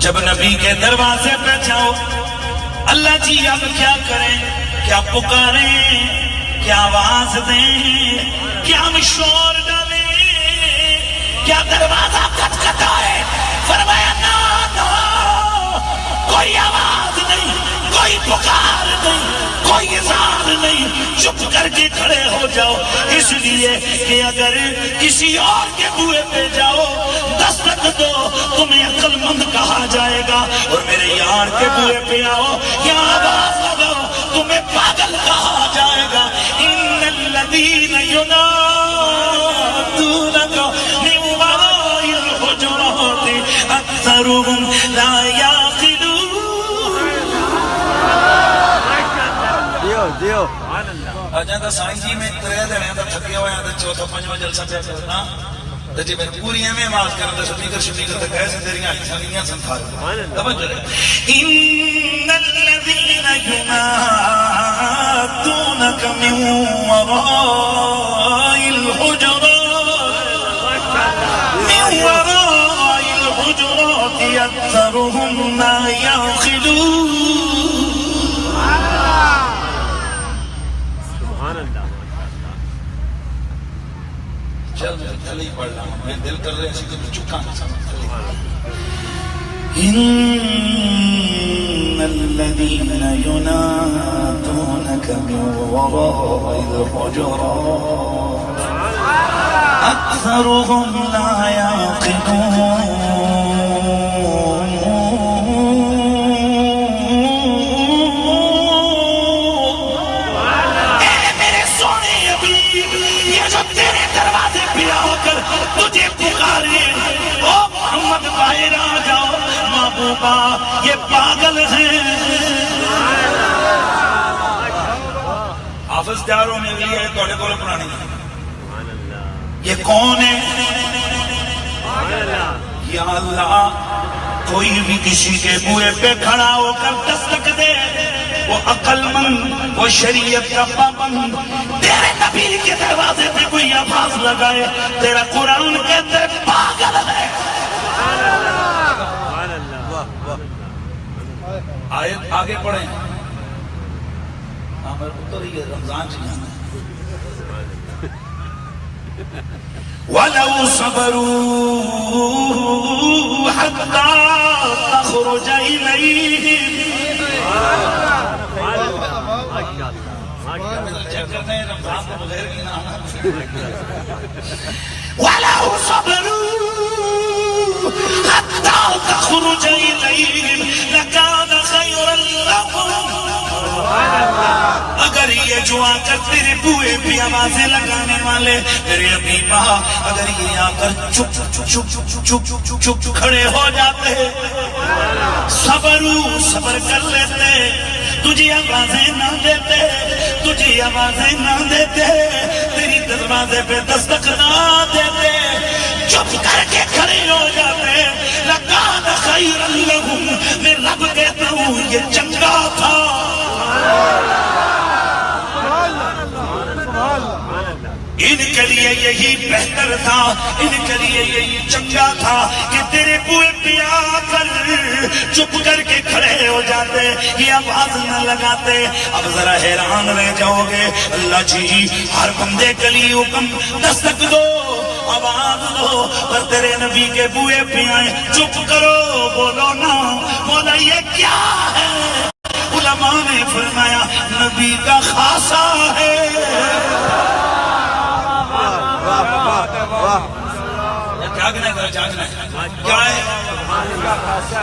جب نبی کے دروازے پہ جاؤ، اللہ جی اب کیا کریں، کیا پکاریں، کیا آواز دیں، کیا ہم شور ڈالیں، کیا دروازہ کھٹکھٹائے؟ فرمایا نہ، کوئی آواز نہیں، کوئی پکار نہیں، کوئی اظہار نہیں. چپ کر کے کھڑے ہو جاؤ. اس لیے کہ اگر کسی اور کے کنویں پہ جاؤ دستک دو تمہیں عقل مند کہا جائے گا، اور میرے یار کے کنویں پہ آؤ یا آواز لگاؤ تمہیں پاگل کہا جائے گا. ان الذین ینادونک من وراء الحجرات اکثرهم لا یعقلون. دیو اجا سائیں جی میں 3 دن دا تھکیا ہوا تے چوتھا پنجواں جلسہ پہ کرنا تے جے میں پوری میں آواز کردا سپیکر تے کیسے تیریاں اکھیاں سنتھار. توجہ ان الذين ينادونك من وراء الحجرات اكثرهم لا يعقلون. چل میں تھلی پڑھ رہا ہوں، میں دل کر رہے ہیں کہ چکا نہ سمجھ. الذين ينادونك من وراء الحجرات أكثرهم لا يعقلون میرے سونے حبیب یہ جو تیرے دروازے پہ آ کر تجھے پکارے او محمد باہر آ جاؤ محبوبہ یہ پاگل ہیں حافظ تیاروں میں بھی ہے توڑے کو پرانی یہ کون ہے یا اللہ کوئی بھی کسی کے بوئے پہ کھڑا ہو کر دستک دے وہ عقل مند وہ شریعت کا پابند تیرے نبی کے دروازے پہ کوئی آواز لگائے تیرا قرآن کہتے پاگل ہے آیت آگے پڑھیں ہمیں اتر ہی رمضان سے جانا وَلَوْ صَبَرُوا حَتَّى تَخْرُجَ إِلَيْهِمْ وَلَوْ صَبَرُوا حَتَّى تَخْرُجَ إِلَيْهِمْ لَكَانَ خَيْرًا لَهُمْ اگر یہ جو آ کر تیرے بوئے بھی آوازیں لگانے والے تیرے حبیبہ اگر یہ آ کر چپ چپ چپ چپ کھڑے ہو جاتے صبر کر لیتے تجھے آوازیں نہ دیتے تیری دروازے پہ دستک نہ دیتے چپ کر کے کھڑے ہو جاتے لکان خیرا لہم میں رب کہتا ہوں یہ چنگا تھا ان کے لیے یہی بہتر تھا ان کے لیے یہی چنگا تھا کہ تیرے بوئے پہ آ کر چپ کر کے کھڑے ہو جاتے یہ آواز نہ لگاتے اب ذرا حیران رہ جاؤ گے اللہ جی ہر بندے کے لیے حکم دستک دو آواز دو پر تیرے نبی کے بوئے پہ آئے چپ کرو بولو نا مولا یہ کیا ہے علماء نے فرمایا نبی کا خاصہ ہے کیا ہے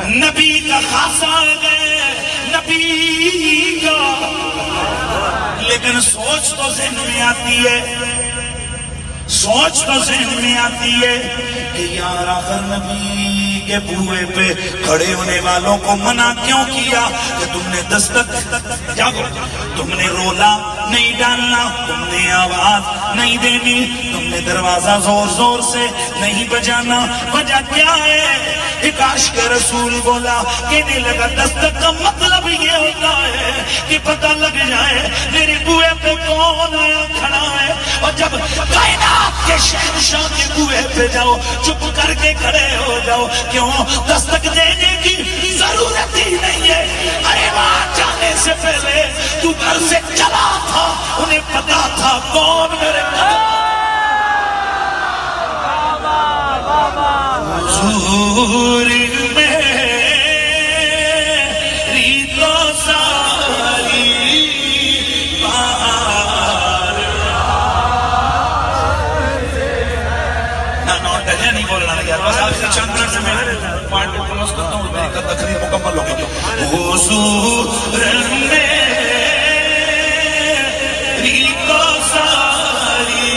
نبی کا خاصہ ہے نبی کا لیکن سوچ تو ذہن میں آتی ہے کہ یار آخر نبی کے بوئے پہ کھڑے ہونے والوں کو منع کیوں کیا کہ تم نے دستک جاگو تم نے رولا نہیں ڈالنا تم نے آواز نہیں دینی تم نے دروازہ زور زور سے نہیں بجانا وجہ کیا ہے ایک عاشق رسول بولا کہنے لگا دستک کا مطلب یہ ہوتا ہے کہ پتہ لگ جائے میرے بوئے پہ کون آیا کھڑا ہے اور جب کائنات کے شہنشاہ کے بوئے پہ جاؤ چپ کر کے کھڑے ہو جاؤ کیوں دستک دینے کی ضرورت ہی نہیں ہے ارے وہاں جانے سے پہلے تو گھر سے چلا تھا انہیں پتا تھا کون میرے حضور میری تو ساری بہار نہ نہیں بولنا یار بس آپ سے چند منٹ سے میں پوائنٹ کو کلوز کرتا ہوں میری تقریر مکمل ہو گئی حضور میری تو ساری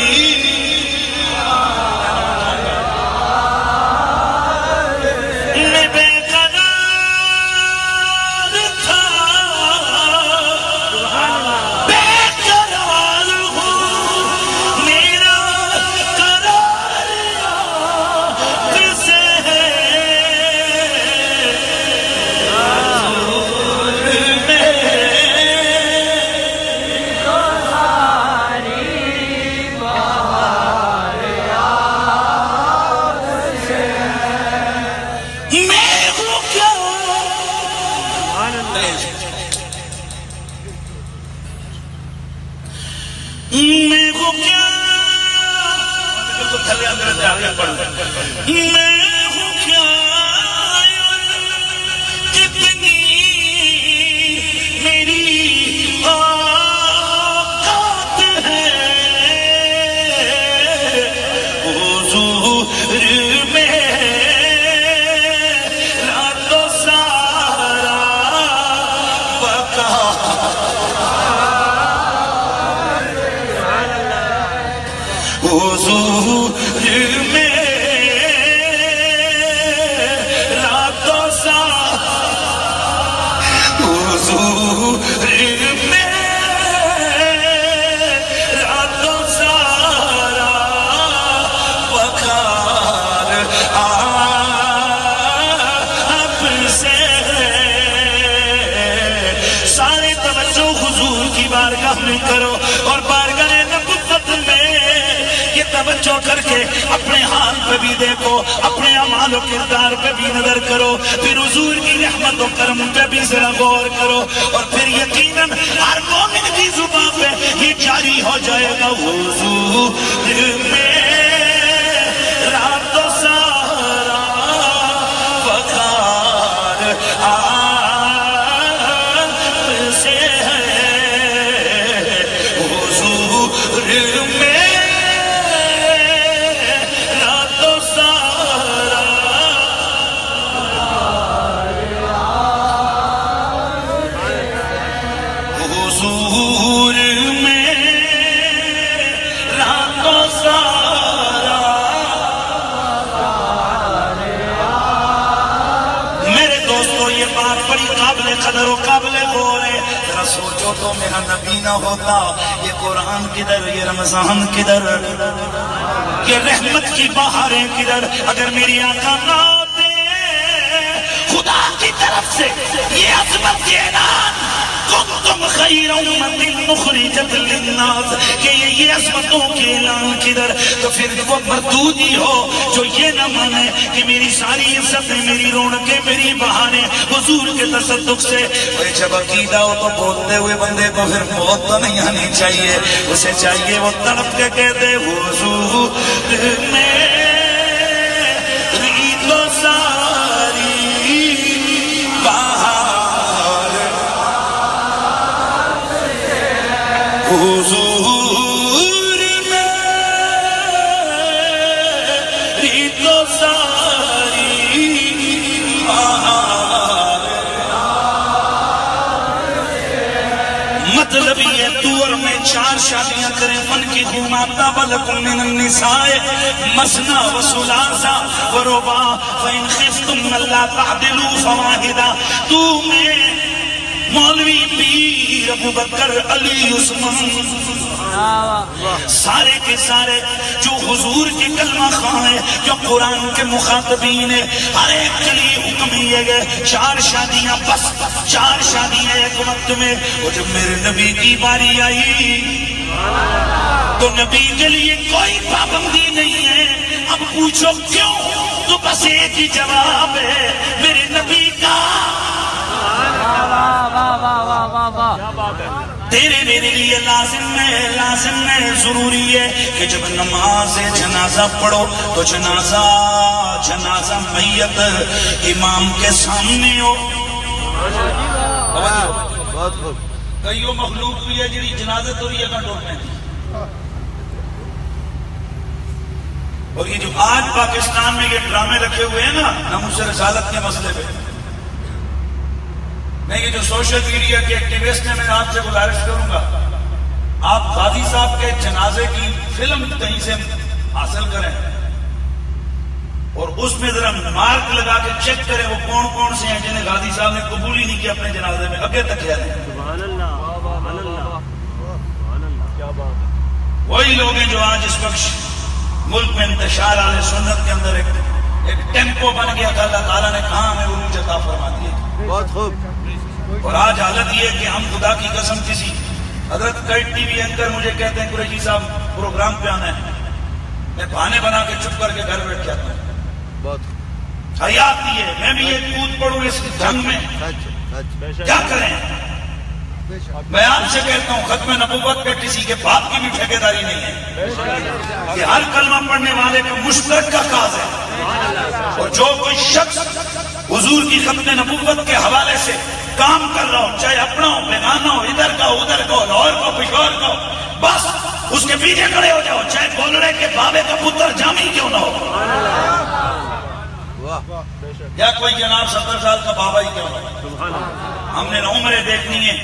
میں ہوں کیا کتنی حضور میں راتوں سا حضور میں راتوں سارا وقار آپ سے سارے توجہ حضور کی بارگاہ میں کرو اور بارگاہ نبوت میں یہ توجہ کر کے اپنے حال پہ بھی دیکھو، اپنے اعمال و کردار پہ بھی نظر کرو، پھر حضور کی رحمت و کرم پہ بھی ذرا غور کرو، اور پھر یقیناً ہر مومن کی زبان پہ یہ جاری ہو جائے گا حضور میں راتوں سارا وقار آپ سے ہے، حضور میں راتوں سارا حضور میں راتوں سارا میرے دوستو یہ بات بڑی قابل قدر و قابل غور ہے، ذرا سوچو تو میرا نبی نہ ہوتا یہ قرآن کدھر، یہ رمضان کدھر، یہ رحمت کی بہاریں کدھر، اگر میری آقا نہ ہوتے خدا کی طرف سے یہ عظمت کے اعلان کنتم خیر امت مخرجت للناس کہ یہ عظمتوں کے اعلان کدھر، تو پھر وہ مردودی ہو جو یہ نہ مانے کہ میری ساری عزتیں، میری رونقیں، میری بہانیں حضور کے تصدق سے۔ جب عقیدہ ہو تو بولتے ہوئے بندے کو پھر موت تو نہیں آنی چاہیے، اسے چاہیے وہ تڑپ کے کہتے حضور میں ریت و ساری بہار حضور میں ریت و ساری بہار۔ مطلب یہ طور میں 4 شادیاں کریں، فن کی خماتا بلکم من النساء مثنى وثلاث ورباع فإن خفتم ألا تعدلوا فواحدة۔ تو میں مولوی پیر ابو بکر علی عثمان سارے کے سارے جو حضور کے کلمہ خواہ ہیں، جو قرآن کے مخاطبین ہیں، ہر ایک کے لیے حکم یہ ہے 4 شادیاں، بس 4 شادیاں ایک وقت میں۔ اور جب میرے نبی کی باری آئی تو نبی کے لیے کوئی پابندی نہیں ہے۔ اب پوچھو کیوں، تو بس ایک ہی جواب ہے میرے نبی کا، تیرے میرے لیے لازم ہے ضروری ہے کہ جب نماز جنازہ پڑھو تو جنازہ میت امام کے سامنے ہو۔ بہت خوب۔ کئیوں مخلوق بھی ہے جی جنازہ تو بھی اگر ڈوٹ میں، اور یہ جو آج پاکستان میں یہ ڈرامے رکھے ہوئے ہیں نا ناموس رسالت کے مسئلے پہ، میں یہ جو سوشل میڈیا کے ایکٹیوسٹ ہیں، میں آپ سے گزارش کروں گا آپ غازی صاحب کے جنازے کی فلم کہیں سے حاصل کریں اور اس میں ذرا مارک لگا کے چیک کریں وہ کون کون سے ہیں جنہیں غازی صاحب نے قبول ہی نہیں کیا اپنے جنازے میں، اگے تک کیا نہیں۔ وہی لوگ ہیں جو آج اس وقت ملک میں انتشار اہل سنت کے اندر ایک ٹیمپو بن گیا تھا، اللہ تعالیٰ نے کہاں ہمیں عروج عطا فرما دیا۔ بہت خوب۔ اور آج حالت یہ ہے کہ ہم خدا کی قسم کسی حضرت کئی ٹی وی اینکر مجھے کہتے ہیں قریشی صاحب پروگرام پہ آنا ہے، میں بہانے بنا کے چپ کر کے گھر بیٹھ جاتا ہوں۔ بہت حیات یہ ہے، میں بھی یہ کود پڑوں اس جنگ میں، کیا کریں؟ میں آپ سے کہتا ہوں ختم نبوت پہ کسی کے باپ کی بھی ٹھیکیداری نہیں ہے، یہ ہر کلمہ پڑھنے والے کا مشترک کا کاز ہے۔ اور جو کوئی شخص حضور کی ختم نبوت کے حوالے سے کام کر رہا ہو، چاہے اپنا ہو، بیگانہ ہو، ادھر کا ہو، ادھر کا ہو، لاہور کا ہو، پشاور کا ہو، بس اس کے پیچھے کھڑے ہو جاؤ، چاہے بولڑے کے بابے کا پتر جامی کیوں نہ ہو، یا کوئی جناب 70 سال کا بابا ہی کیوں نہ ہو۔ ہم نے نہ عمریں دیکھنی ہے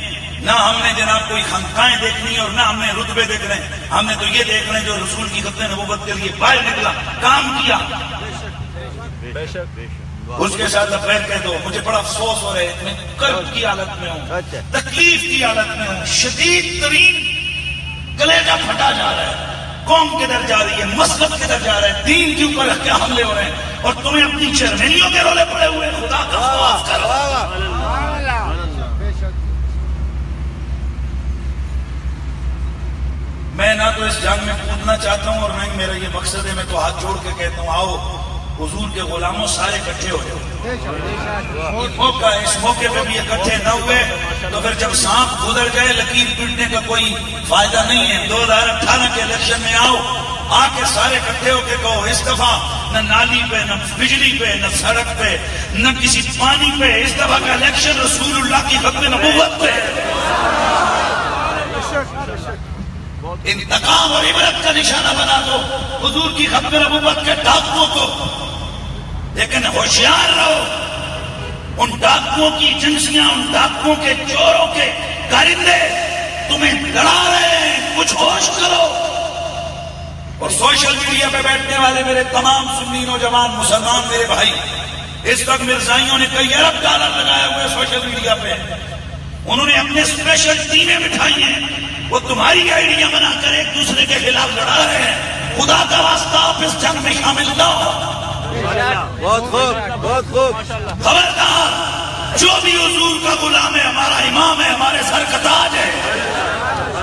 نہ ہم نے جناب کوئی خانقاہیں دیکھنی اور نہ ہم نے رتبے دیکھنے، ہم نے تو یہ دیکھنا جو رسول کی ختم نبوت کے لیے باہر نکلا، کام کیا، بے شک اس کے ساتھ لبیک کہہ دو. مجھے بڑا افسوس ہو رہا ہے، میں کرب کی حالت میں ہوں، تکلیف کی حالت میں ہوں، شدید ترین کلیجہ پھٹا جا رہا ہے. قوم کدھر جا رہی ہے، مسلک کدھر جا رہا ہے، دین کے اوپر کیا حملے ہو رہے ہیں، اور تمہیں اپنی چرمینیوں کے رولے پڑے ہوئے. خدا کا خوف کرو. میں نہ تو اس جنگ میں کودنا چاہتا ہوں اور نہ ہی میرا یہ مقصد ہے. میں تو ہاتھ جوڑ کے کہتا ہوں آؤ حضور کے غلاموں سارے اکٹھے ہو جاؤ. یہ موقع ہے، اس موقع پہ بھی اکٹھے نہ ہوئے تو پھر جب سانپ گزر جائے لکیر پیٹنے کا کوئی فائدہ نہیں ہے. 2018 کے الیکشن میں آؤ، آ کے سارے اکٹھے ہو کے کہو اس دفعہ نہ نالی پہ، نہ بجلی پہ، نہ سڑک پہ، نہ کسی پانی پہ، اس دفعہ کا الیکشن رسول اللہ کی ختم نبوت پہ. انتقام اور عبرت کا نشانہ بنا دو حضور کی ختم نبوت کے ڈاکوؤں کو. لیکن ہوشیار رہو، ان ڈاکوؤں کی ایجنسیاں، ان ڈاکوؤں کے چوروں کے کارندے تمہیں لڑا رہے ہیں، کچھ ہوش کرو. اور سوشل میڈیا پہ بیٹھنے والے میرے تمام سنی نوجوان مسلمان میرے بھائی، اس وقت مرزائیوں نے کئی ارب ڈالر لگائے ہوئے سوشل میڈیا پہ. انہوں نے اپنے اسپیشل ٹیمیں بٹھائی ہیں، وہ تمہاری آئیڈیا بنا کر ایک دوسرے کے خلاف لڑا رہے ہیں. خدا کا واسطہ آپ اس جنگ میں شامل نہ ہو. بہت خوب، بہت خوب. خبردار، جو بھی حضور کا غلام ہے، ہمارا امام ہے، ہمارے سر کا تاج ہے.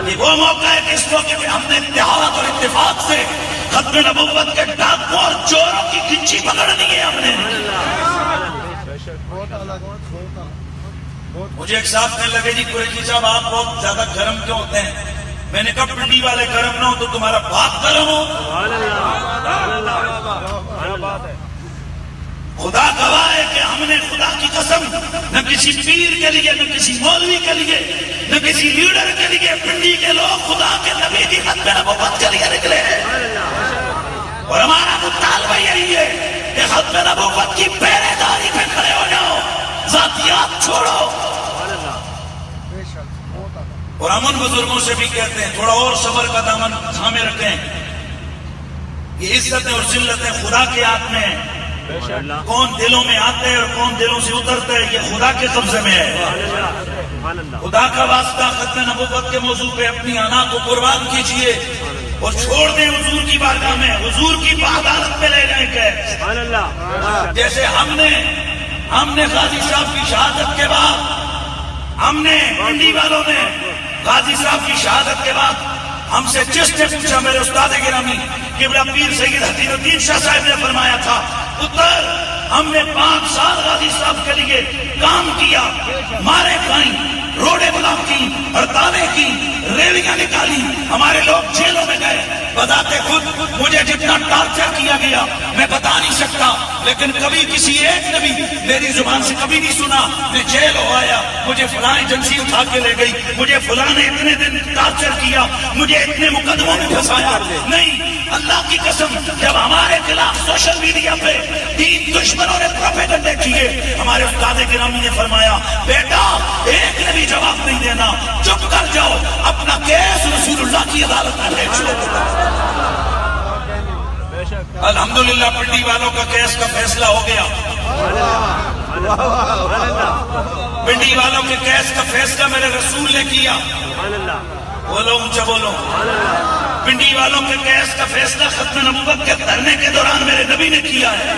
یہ وہ موقع ہے کہ اس موقع پہ ہم نے اتحاد اور اتفاق سے ختم نبوت کے ڈاکوؤں اور چوروں کی کچی پکڑنی ہے. ہم نے مجھے ایک صاحب کہنے لگے جی قریشی صاحب آپ بہت زیادہ گرم کیوں ہوتے ہیں؟ میں نے کہا پنڈی والے گرم نہ ہو تو تمہارا باپ گرم ہو. خدا گواہ ہے کہ ہم نے خدا کی قسم نہ کسی پیر کے لیے، نہ کسی مولوی کے لیے، نہ کسی لیڈر کے لیے، پنڈی کے لوگ خدا کے نبی کی ختم نبوت کے لیے نکلے ہیں. اور ہمارا مطالبہ یہی ہے کہ ختم نبوت کی پہرے داری پہ کھڑے ہو جاؤ، ذاتیات چھوڑو. اور ہم ان بزرگوں سے بھی کہتے ہیں تھوڑا اور صبر کا دامن تھامے رکھیں. یہ عزتیں اور ذلتیں خدا کے ہاتھ میں ہیں. کون دلوں میں آتے ہیں اور کون دلوں سے اترتے ہیں یہ خدا کے قبضے میں ہے. خدا کا واسطہ ختم نبوت کے موضوع پہ اپنی انا کو قربان کیجئے اور چھوڑ دیں حضور کی بارگاہ میں، حضور کی عدالت میں لے جائیں گے. جیسے ہم نے غازی صاحب کی شہادت کے بعد، ہم نے پنڈی والوں نے غازی صاحب کی شہادت کے بعد ہم سے جس نے پوچھا، میرے استاد گرامی قبلہ پیر سید حسین الدین شاہ صاحب نے فرمایا تھا پتر ہم نے 5 سال غازی صاحب کے لیے کام کیا، مارے کھائیں، روڈیں بلاک کی، ہڑتالیں کی، ریلیاں نکالی، ہمارے لوگ جیلوں میں گئے. بذات خود مجھے جتنا ٹارچر کیا گیا میں بتا نہیں سکتا، لیکن کبھی کسی ایک نے بھی میری زبان سے کبھی نہیں سنا میں جیل ہو آیا، مجھے فلاں ایجنسی اٹھا کے لے گئی، مجھے فلاں نے اتنے دن ٹارچر کیا، مجھے اتنے مقدموں میں پھنسایا. نہیں، اللہ کی قسم جب ہمارے خلاف سوشل میڈیا پہ تین دشمنوں نے پروپیگنڈے کیے، ہمارے استاد گرامی نے فرمایا بیٹا ایک نے بھی جواب نہیں دینا، چپ کر جاؤ، اپنا کیس رسول اللہ کی عدالت میں بھیج دو. الحمدللہ پنڈی والوں کا کیس کا فیصلہ ہو گیا. پنڈی والوں کے کیس کا فیصلہ میرے رسول نے کیا. بولو اونچا بولو. پنڈی والوں کے کیس کا فیصلہ ختم نبوت کے دھرنے کے دوران میرے نبی نے کیا ہے.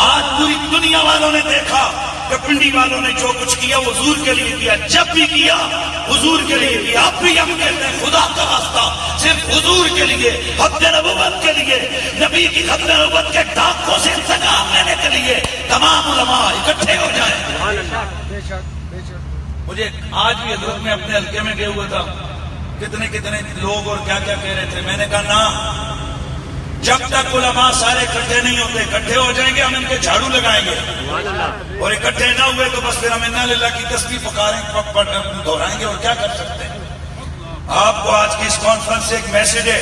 آج پوری دنیا والوں نے دیکھا کہ پنڈی والوں نے جو کچھ کیا وہ حضور کے لیے کیا، جب بھی کیا حضور کے لیے کیا. اب بھی ہم کہتے ہیں خدا کا واسطہ صرف حضور کے لیے، ختم نبوت کے لیے، نبی کی ختم نبوت کے ڈاکوں سے انتقام لینے کے لیے تمام علماء اکٹھے ہو جائیں. مجھے آج بھی حضرت میں اپنے حلقے میں گئے ہوئے تھا، کتنے لوگ اور کیا کیا کہہ رہے تھے. میں نے کہا نہ، جب تک علماء سارے اکٹھے نہیں ہوتے، اکٹھے ہو جائیں گے ہم ان کے جھاڑو لگائیں گے، اور اکٹھے نہ ہوئے تو بس پھر ہم انا للہ کی تسبیح دہرائیں گے اور کیا کر سکتے ہیں. آپ کو آج کی اس کانفرنس سے ایک میسج ہے،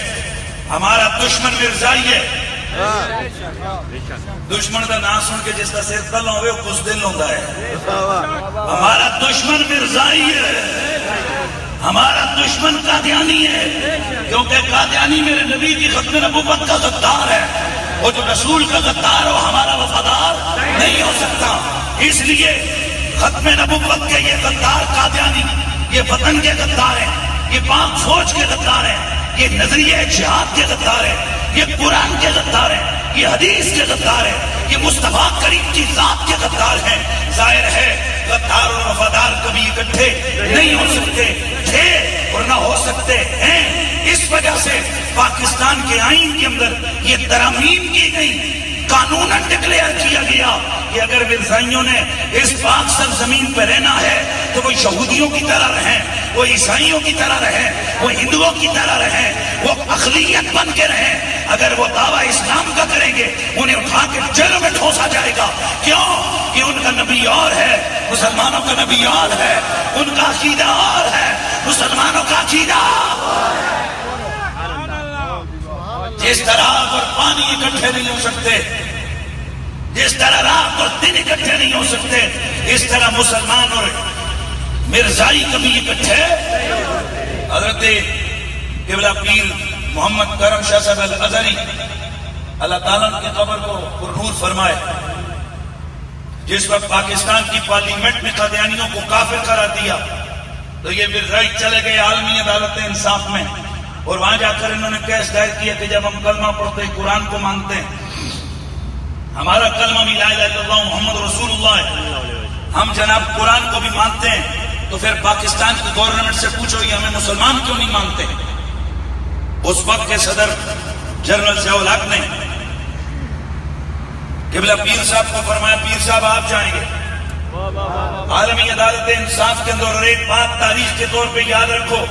ہمارا دشمن مرزائی ہے. دشمن کا نام سن کے جس کا سر تل ہوئے وہ کچھ دل ہوتا ہے. ہمارا دشمن مرزائی ہے. ہمارا دشمن قادیانی ہے، کیونکہ قادیانی میرے نبی کی ختم نبوت کا غدار ہے، اور جو رسول کا غدار ہو ہمارا وفادار نہیں ہو سکتا۔ اس لیے ختم نبوت کے یہ غدار قادیانی، یہ وطن کے غدار ہیں، یہ پاک فوج کے غدار ہیں، یہ نظریہ جہاد کے غدار ہیں، یہ قرآن کے غدار ہیں، یہ حدیث کے غدار ہیں، یہ مصطفیٰ کریم کی ذات کے غدار ہیں۔ ظاہر ہے غدار اور وفادار کبھی اکٹھے نہیں ہو سکتے تھے اور نہ ہو سکتے ہیں۔ اس وجہ سے پاکستان کے آئین کے اندر یہ ترامیم کی گئی، قانوناً ڈکلیئر کیا گیا کہ اگر مرزائیوں نے اس پاک سرزمین پہ رہنا ہے تو وہ یہودیوں کی طرح رہیں، وہ عیسائیوں کی طرح رہیں، وہ ہندوؤں کی طرح رہیں، وہ اقلیت بن کے رہیں۔ اگر وہ دعویٰ اسلام کا کریں گے انہیں اٹھا کے جیلوں میں ٹھوسا جائے گا۔ کیوں؟ کہ ان کا نبی اور ہے، مسلمانوں کا نبی اور ہے، ان کا عقیدہ اور ہے، مسلمانوں کا عقیدہ اور ہے۔ جس طرح آگ اور پانی اکٹھے نہیں ہو سکتے، جس طرح رات اور دن اکٹھے نہیں ہو سکتے، اس طرح مسلمان اور مرزائی کبھی اکٹھے۔ حضرت قبلہ پیر محمد کرم شاہ صاحب الازہری اللہ تعالیٰ کی قبر کو پرنور فرمائے، جس وقت پاکستان کی پارلیمنٹ میں قادیانیوں کو کافر قرار دیا تو یہ مرزائی چلے گئے عالمی عدالت انصاف میں، اور وہاں جا کر انہوں نے کیس دائر کیا کہ جب ہم کلمہ پڑھتے ہیں، قرآن کو مانتے ہیں، ہمارا کلمہ بھی لا الہ الا اللہ محمد رسول اللہ ہے، ہم جناب قرآن کو بھی مانتے ہیں، تو پھر پاکستان کی گورنمنٹ سے پوچھو یہ ہمیں مسلمان کیوں نہیں مانتے؟ اس وقت کے صدر جنرل ضیاء الحق نے قبلہ پیر صاحب کو فرمایا پیر صاحب آپ جائیں گے عالمی عدالت انصاف کے اندر، اور ایک بات تاریخ کے طور پہ یاد رکھو،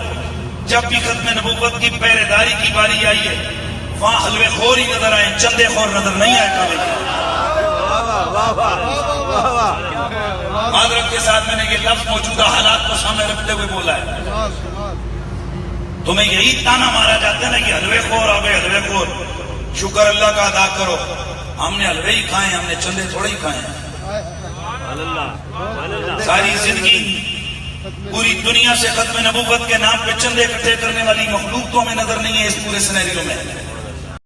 جب بھی ختم نبوت کی پہرے داری کی باری آئی ہے وہاں حلوے خور ہی نظر آئے، چندے خور نظر نہیں آئے کبھی۔ معذرت کے ساتھ میں نے یہ لفظ موجودہ حالات کو سامنے رکھتے ہوئے بولا ہے۔ تمہیں یہی تانا مارا جاتا ہے نا کہ حلوے خور آ گئے، حلوے خور، شکر اللہ کا ادا کرو، ہم نے حلوے ہی کھائے ہیں، ہم نے چندے تھوڑے ہی کھائے ہیں۔ ساری زندگی پوری دنیا سے ختم نبوت کے نام پہ چندے اکٹھے کرنے والی مخلوق تو ہمیں نظر نہیں ہے اس پورے سینیریو میں۔